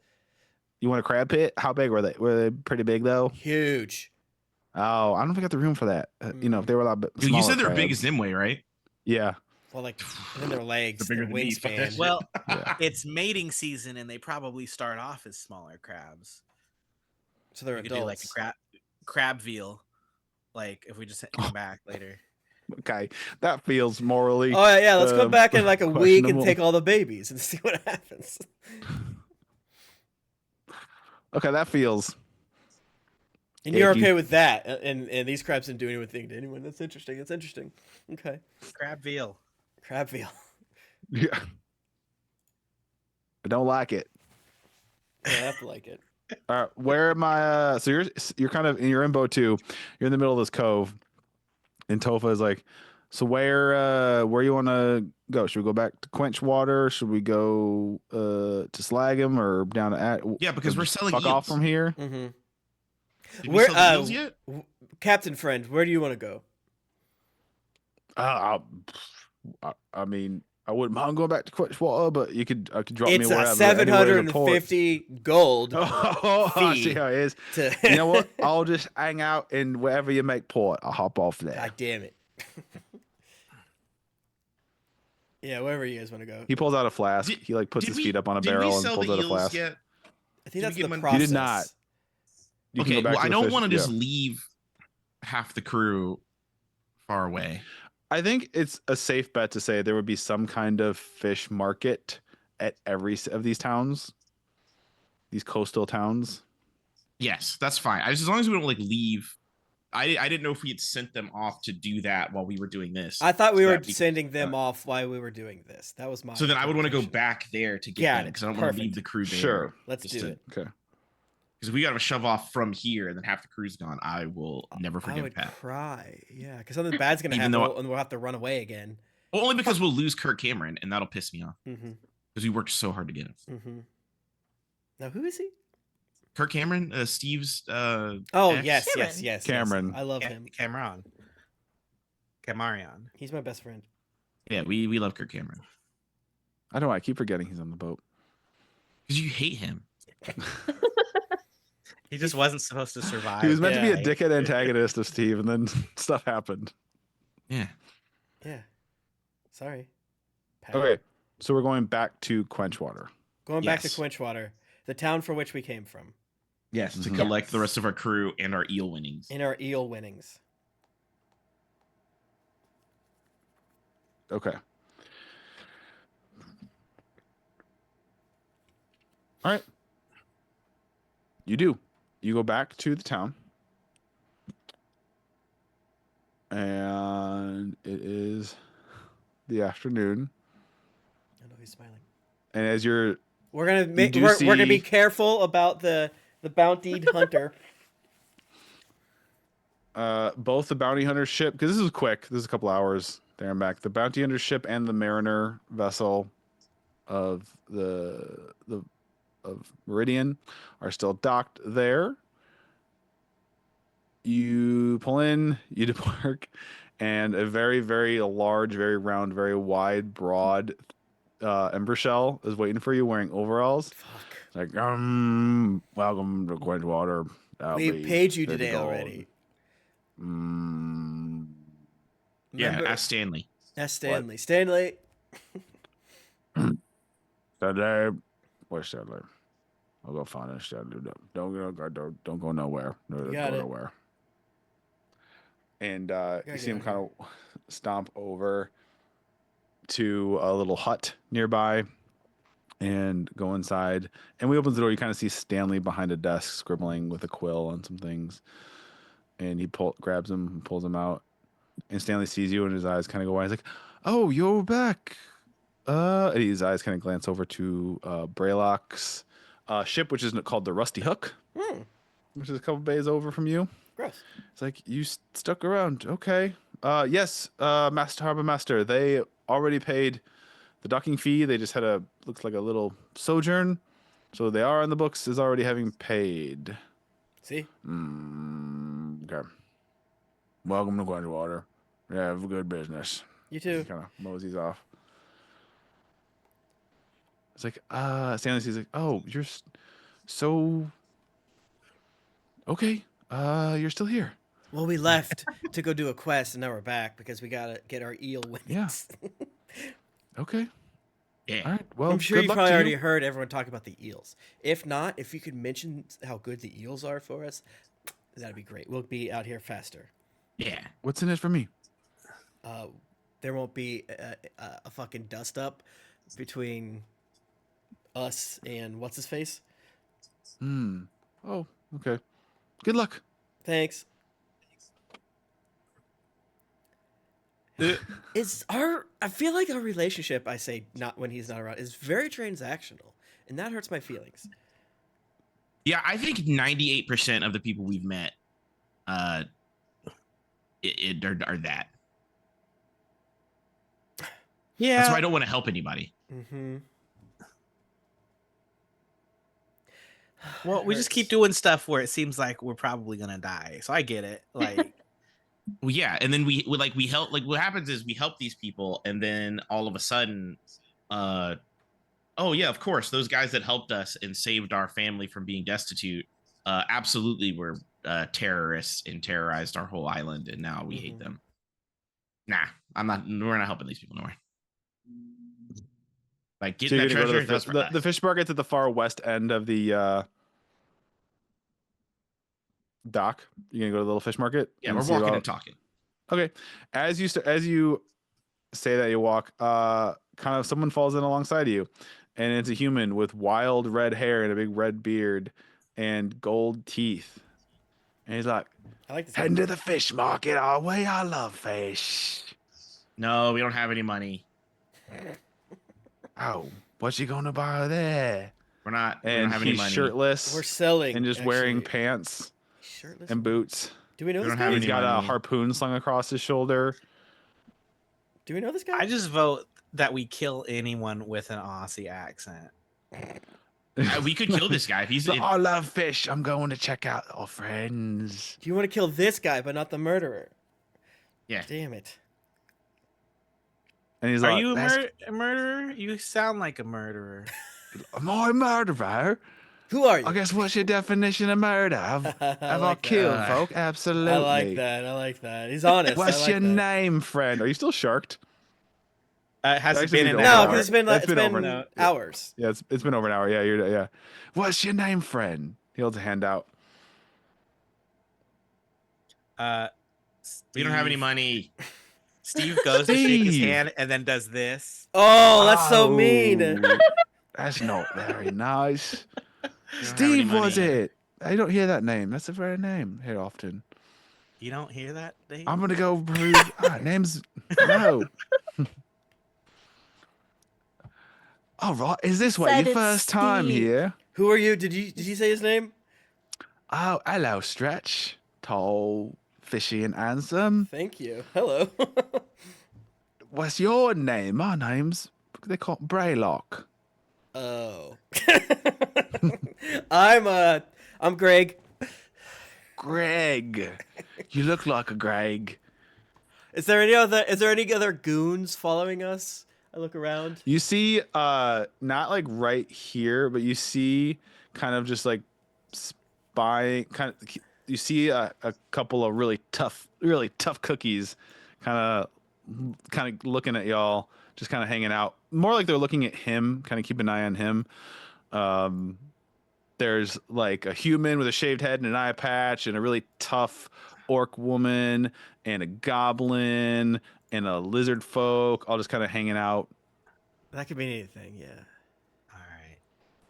You want a crab pit? How big were they? Were they pretty big though? huge. Oh, I don't think I got the room for that. You know, if they were a lot bit Dude, you smaller said they're big crabs. as Nimue, right? Yeah. Well, like, and then their legs, They're their bigger than me, fuck that wingspan. shit. Well, Yeah. it's mating season, and they probably start off as smaller crabs. So they're We could do like adults. a crab veal. Like if we just come back later. Okay, that feels morally. Oh yeah, let's come back in like a week and questionable. take all the babies and see what happens. Okay, that feels. And you're Icky. okay with that, and these crabs didn't do anything to anyone. That's interesting. That's interesting. Okay, Crab veal. crab veal. Yeah. I don't like it. Yeah, I have to like it. All right, where am I? So you're kind of you're in boat 2. You're in the middle of this cove, and Tofa is like, so where you want to go? Should we go back to Quench Water? Should we go to Slag'em or down to Yeah, because we're just selling fuck off eels. from here? Mm-hmm. Did we Where- sell the eels yet? Captain friend, where do you want to go? I mean, I wouldn't mind going back to Quench Water, but I could drop me It's wherever. a anywhere in the port. 750 gold. Oh, I see fee. how it is. To You know what? I'll just hang out in wherever you make port. I'll hop off there. God damn it. Yeah, wherever you guys want to go. He pulls out a flask. Did- he like puts Did his we- feet up on a did we barrel and sell pulls the out a eels flask. yet? I think Did that's we the get money? process. You did not. You can Okay, go back well, to I the don't fish- want to yeah. just leave half the crew far away. I think it's a safe bet to say there would be some kind of fish market at every of these towns, these coastal towns. Yes, that's fine. As long as we don't like leave. I didn't know if we had sent them off to do that while we were doing this. I thought we So were that'd be- sending them off while we were doing this. That was my. So then I would want to go interpretation. back there to get Got them it. because I don't want to Perfect. leave the crew there. Sure. Let's just do to- it. Okay. Because if we got to shove off from here and then half the crew's gone, I will never I forgive would Pat. cry. Yeah, because something bad's gonna Even happen, though and we'll have to run away again. Well, only because we'll lose Kirk Cameron and that'll piss me off Mm-hmm. because we worked so hard to get him. Mm-hmm. Now, who is he? Kirk Cameron, Steve's. Oh, ex. yes, Cameron. yes. Cameron. I love him. Cameron. Camarion. He's my best friend. Yeah, we love Kirk Cameron I don't know. I keep forgetting he's on the boat. because you hate him. He just wasn't supposed to survive. He was meant to be a Yeah. dickhead antagonist of Steve, and then stuff happened. Yeah. Yeah. Sorry. Pat. Okay, so we're going back to Quenchwater. Going back to Yes. Quenchwater, the town from which we came from, Yes, to Mhm. collect the rest of our crew and our eel winnings. in our eel winnings. Okay. All right. You do. You go back to the town. And it is the afternoon. I know he's smiling. And as you're We're gonna make. do We're gonna be see- careful about the bountied hunter. both the bounty hunter ship, because this is quick. This is a couple hours there and back. The bounty hunter ship and the mariner vessel of of Meridian are still docked there. You pull in, you debark, and a very, very large, very round, very wide, broad Ember Shell is waiting for you wearing overalls. Fuck. Like, welcome to Quenchwater. We paid you today already. Yeah, Remember- ask Stanley. Ask Stanley. Stanley. Stanley. Where's Stanley? I'll go find it. Stanley. Don't go nowhere. No, don't got go it. nowhere. And you get see him out kind of stomp over to a little hut nearby and go inside. And we open the door. You kind of see Stanley behind a desk scribbling with a quill on some things. And he grabs him and pulls him out. And Stanley sees you and his eyes kind of go wide. He's like, "Oh, you're back." And his eyes kind of glance over to Braylock's ship, which is called the Rusty Hook, which is a couple bays over from you. Gross. It's like, you stuck around. Okay. Yes, Master Harbor Master. They already paid the docking fee. They just had looks like a little sojourn. So they are in the books as already having paid. See? Okay. Welcome to Quenchwater. Yeah, have a good business. You too. Kind of moseys off. It's like, Stanley sees like, "Oh, you're so okay. You're still here." Well, we left to go do a quest, and now we're back because we gotta get our eel wings. Yeah. Okay. Yeah. All right. Well, I'm sure good you luck probably to already you. heard everyone talk about the eels. If not, if you could mention how good the eels are for us, that'd be great. We'll be out here faster. Yeah. What's in it for me? There won't be a fucking dust up between us and what's his face. Oh, okay. Good luck. Thanks. I feel like our relationship, I say not when he's not around, is very transactional, and that hurts my feelings. Yeah, I think 98% of the people we've met are that. Yeah. That's why I don't want to help anybody. Mm-hmm. Well, we just keep doing stuff where it seems like we're probably gonna die. So I get it. Like, Well, yeah, and then we help. Like, what happens is we help these people, and then all of a sudden, oh yeah, of course, those guys that helped us and saved our family from being destitute, absolutely were terrorists and terrorized our whole island, and now we hate them. Nah, I'm not. We're not helping these people nowhere. Like, So getting you're that gonna go treasure, to that's for us. the fish market's at the far west end of the dock. You're gonna go to the little fish market. Yeah, and we're see walking about- and talking. Okay. As you say that, you walk. Kind of someone falls in alongside of you, and it's a human with wild red hair and a big red beard and gold teeth. And he's like, I like this. "Heading to the fish market, are we? I love fish." No, we don't have any money. Oh, what's you gonna buy there? We don't And have any he's money. shirtless We're selling and just wearing actually. pants Shirtless and boots. Do we know We this don't guy? have He's any got a money. harpoon slung across his shoulder. Do we know this guy? I just vote that we kill anyone with an Aussie accent. We could kill this guy if he's. So, I love fish. I'm going to check out our friends. Do you want to kill this guy, but not the murderer? Yeah. Damn it. And he's Are like, you "That's- a murderer? You sound like a murderer. am I a murderer? Who are you? I guess what's your definition of murder? Have I like killed that. folk? Absolutely. I like that. I like that. He's honest. What's I like your that. name, friend? Are you still sharked? It hasn't Actually, been we an don't No, know. hour. because it's been That's been over now. hours. Yeah, it's been over an hour. Yeah, yeah. What's your name, friend? He holds a hand out. We don't have any Steve- money. Steve goes to shake his Steve. hand and then does this. Oh, that's so mean. Oh, That's not very nice. We don't have any Steve, was money. it? I don't hear that name. That's a very name here often. You don't hear that, Dave? I'm gonna go prove names. No. All right. Is this what Said your it's first time Steve. here? Who are you? Did you say his name? Oh, hello, Stretch. Tall, fishy and handsome. Thank you. Hello. What's your name? My name's they call it Braylock. Oh. I'm Greg. Greg. You look like a Greg. Is there any other goons following us? I look around. You see, not like right here, but you see kind of just like spying. You see a couple of really tough cookies, kind of looking at y'all, just kind of hanging out. More like they're looking at him, kind of keep an eye on him. There's like a human with a shaved head and an eye patch, and a really tough orc woman, and a goblin, and a lizard folk, all just kind of hanging out. That could mean anything, yeah.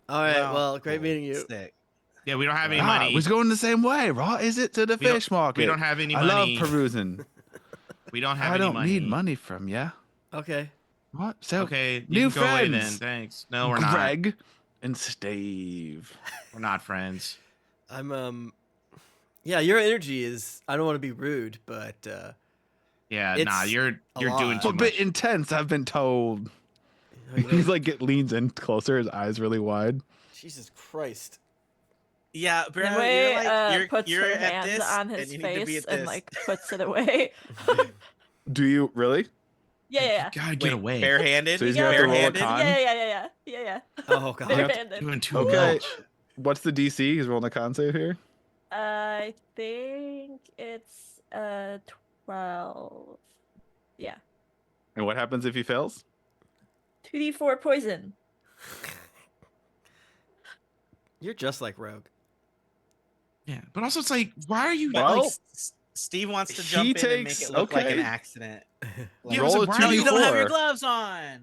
All right. Well, great meeting you. Sick. Yeah, we don't have any money. We're going the same way, right? Is it to the fish market? We don't have any I money. love perusing. We don't have I any don't money. need money from you. Okay. What? So Okay, new you can go away friends. then. Thanks. No, we're not. Greg and Steve. We're not friends. I'm yeah, your energy is, I don't want to be rude, but Yeah, It's nah, you're a doing lot. too A bit much. intense, I've been told. you know, He's like leans in closer, his eyes really wide. Jesus Christ. Yeah, bro, Midway you're like you're, puts you're her at hands this, on and his you need to be face at and this. like puts it away. Do you really? Yeah. Gotta get Wait, away. barehanded. So he's gonna have to roll a barehanded. con? Yeah. Oh god. Barehanded. Doing too Okay. much. What's the DC? He's rolling a con save here. I think it's 12. Yeah. And what happens if he fails? 2d4 poison. You're just like Rogue. Yeah, but also it's like, why are you But Well, like Steve wants to he jump in and make takes- it look like an okay. accident. Yeah, Roll so a why No, are you you don't have your 2d4. gloves on.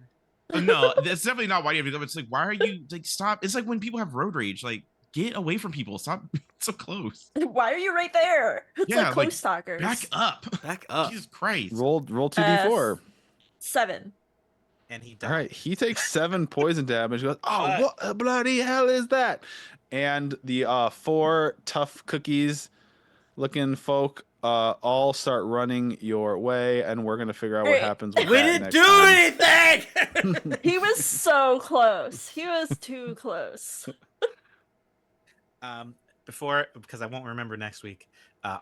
No, that's definitely not why you have to go. It's like, why are you like stop? It's like when people have road rage, like get away from people. Stop being so close. Why are you right there? It's Yeah, like close like, stalkers. Back up. Back up. Jesus Christ. Roll 2d4. 7. And he died. All right, he takes 7 poison damage. He goes, oh, What? what the bloody hell is that? And the 4 tough cookies looking folk all start running your way, and we're gonna figure out what Great. happens with We that didn't next do time. anything. He was so close. He was too close. Before, because I won't remember next week.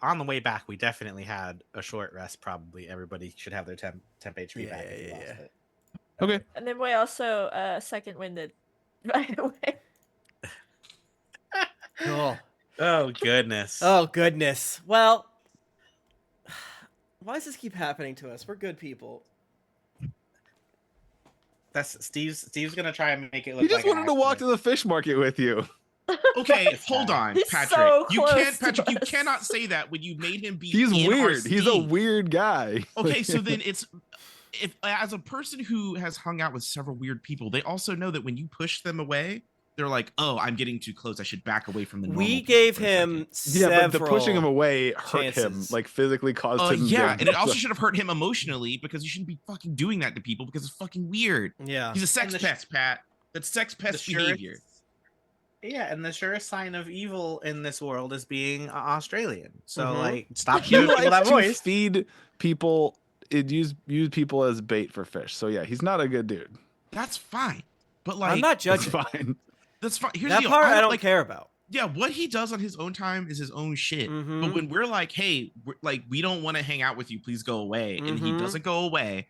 On the way back, we definitely had a short rest. Probably everybody should have their temp HP back. if you lost it. Okay. And then we also second winded, by the way. Cool. Oh goodness. Oh goodness. Well, why does this keep happening to us? We're good people. That's Steve's gonna try and make it look. He just like an wanted to walk to accident. the fish market with you. Okay, It's hold fine. on, He's Patrick. so You close can't, to Patrick. You us. cannot say that when you made him be. He's in our weird. He's a steam. weird guy. Okay, so then it's if as a person who has hung out with several weird people, they also know that when you push them away, they're like, "Oh, I'm getting too close. I should back away from the." normal We people gave for a him second." Yeah, several. but the pushing him away hurt him, chances. like physically caused him. Yeah, damage. and it also should have hurt him emotionally because you shouldn't be fucking doing that to people because it's fucking weird. Yeah. He's a sex And the pest, Pat. That's sex The pest surest- behavior. Yeah, and the surest sign of evil in this world is being Australian. So Mhm. like, stop He giving people that likes to voice. feed people. Use people as bait for fish. So yeah, he's not a good dude. That's fine, but like I'm not That's judging. fine. that's fine. Here's That the deal. part I don't like, care about. Yeah, what he does on his own time is his own shit. Mhm. But when we're like, hey, we don't want to hang out with you, please go away, and he Mhm. doesn't go away,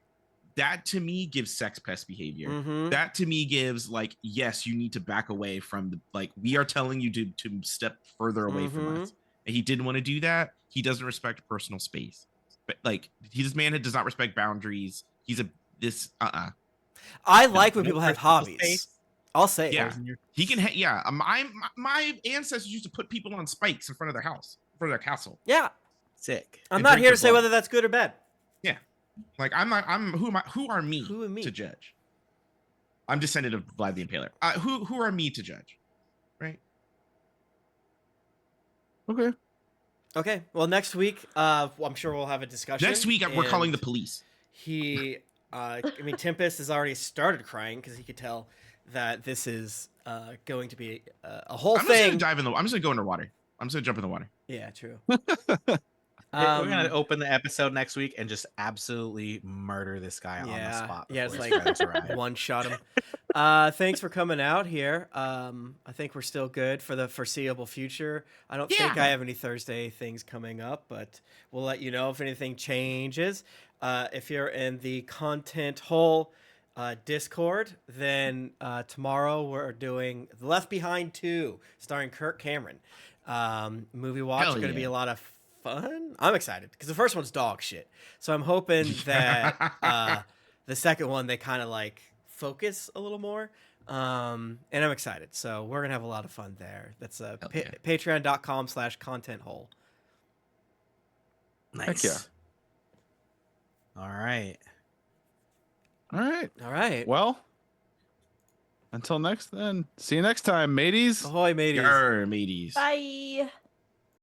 that to me gives sex pest behavior. Mhm. That to me gives like, yes, you need to back away from the like we are telling you to step further away from Mhm. us. And he didn't want to do that. He doesn't respect personal space. But like this man does not respect boundaries. He's a this I like when No people have personal hobbies. space. I'll say Yeah. it. He can yeah, my ancestors used to put people on spikes in front of their house, in front of their castle. Yeah. Sick. I'm And not drink here their to say blood. whether that's good or bad. Like who are me, Who am me? to judge? I'm descendant of Vlad the Impaler. Who are me to judge? Right? Okay. Okay. Well, next week, I'm sure we'll have a discussion. Next week we're calling the and police. He, I mean, Tempest has already started crying because he could tell that this is going to be a whole I'm just thing. gonna dive in the I'm just gonna go underwater. I'm just gonna jump in the water. Yeah, true. We're gonna open the episode next week and just absolutely murder this guy on the Yeah, spot. yeah, it's before like his friends arrive. one shot him. Thanks for coming out here. I think we're still good for the foreseeable future. I don't think I have any Thursday things coming up, but we'll let you know if anything changes. If you're in the content hole Discord, then tomorrow we're doing The Left Behind 2, starring Kirk Cameron. Movie watch Hell going to be yeah. a lot of fun. I'm excited because the first one's dog shit. So I'm hoping that the second one they kind of like focus a little more. And I'm excited. So we're gonna have a lot of fun there. That's patreon.com/content hole. Nice. Heck yeah. All right. All right. All right. Well, until next then. See you next time, mateys. Ahoy, mateys. Yarr, mateys. Bye.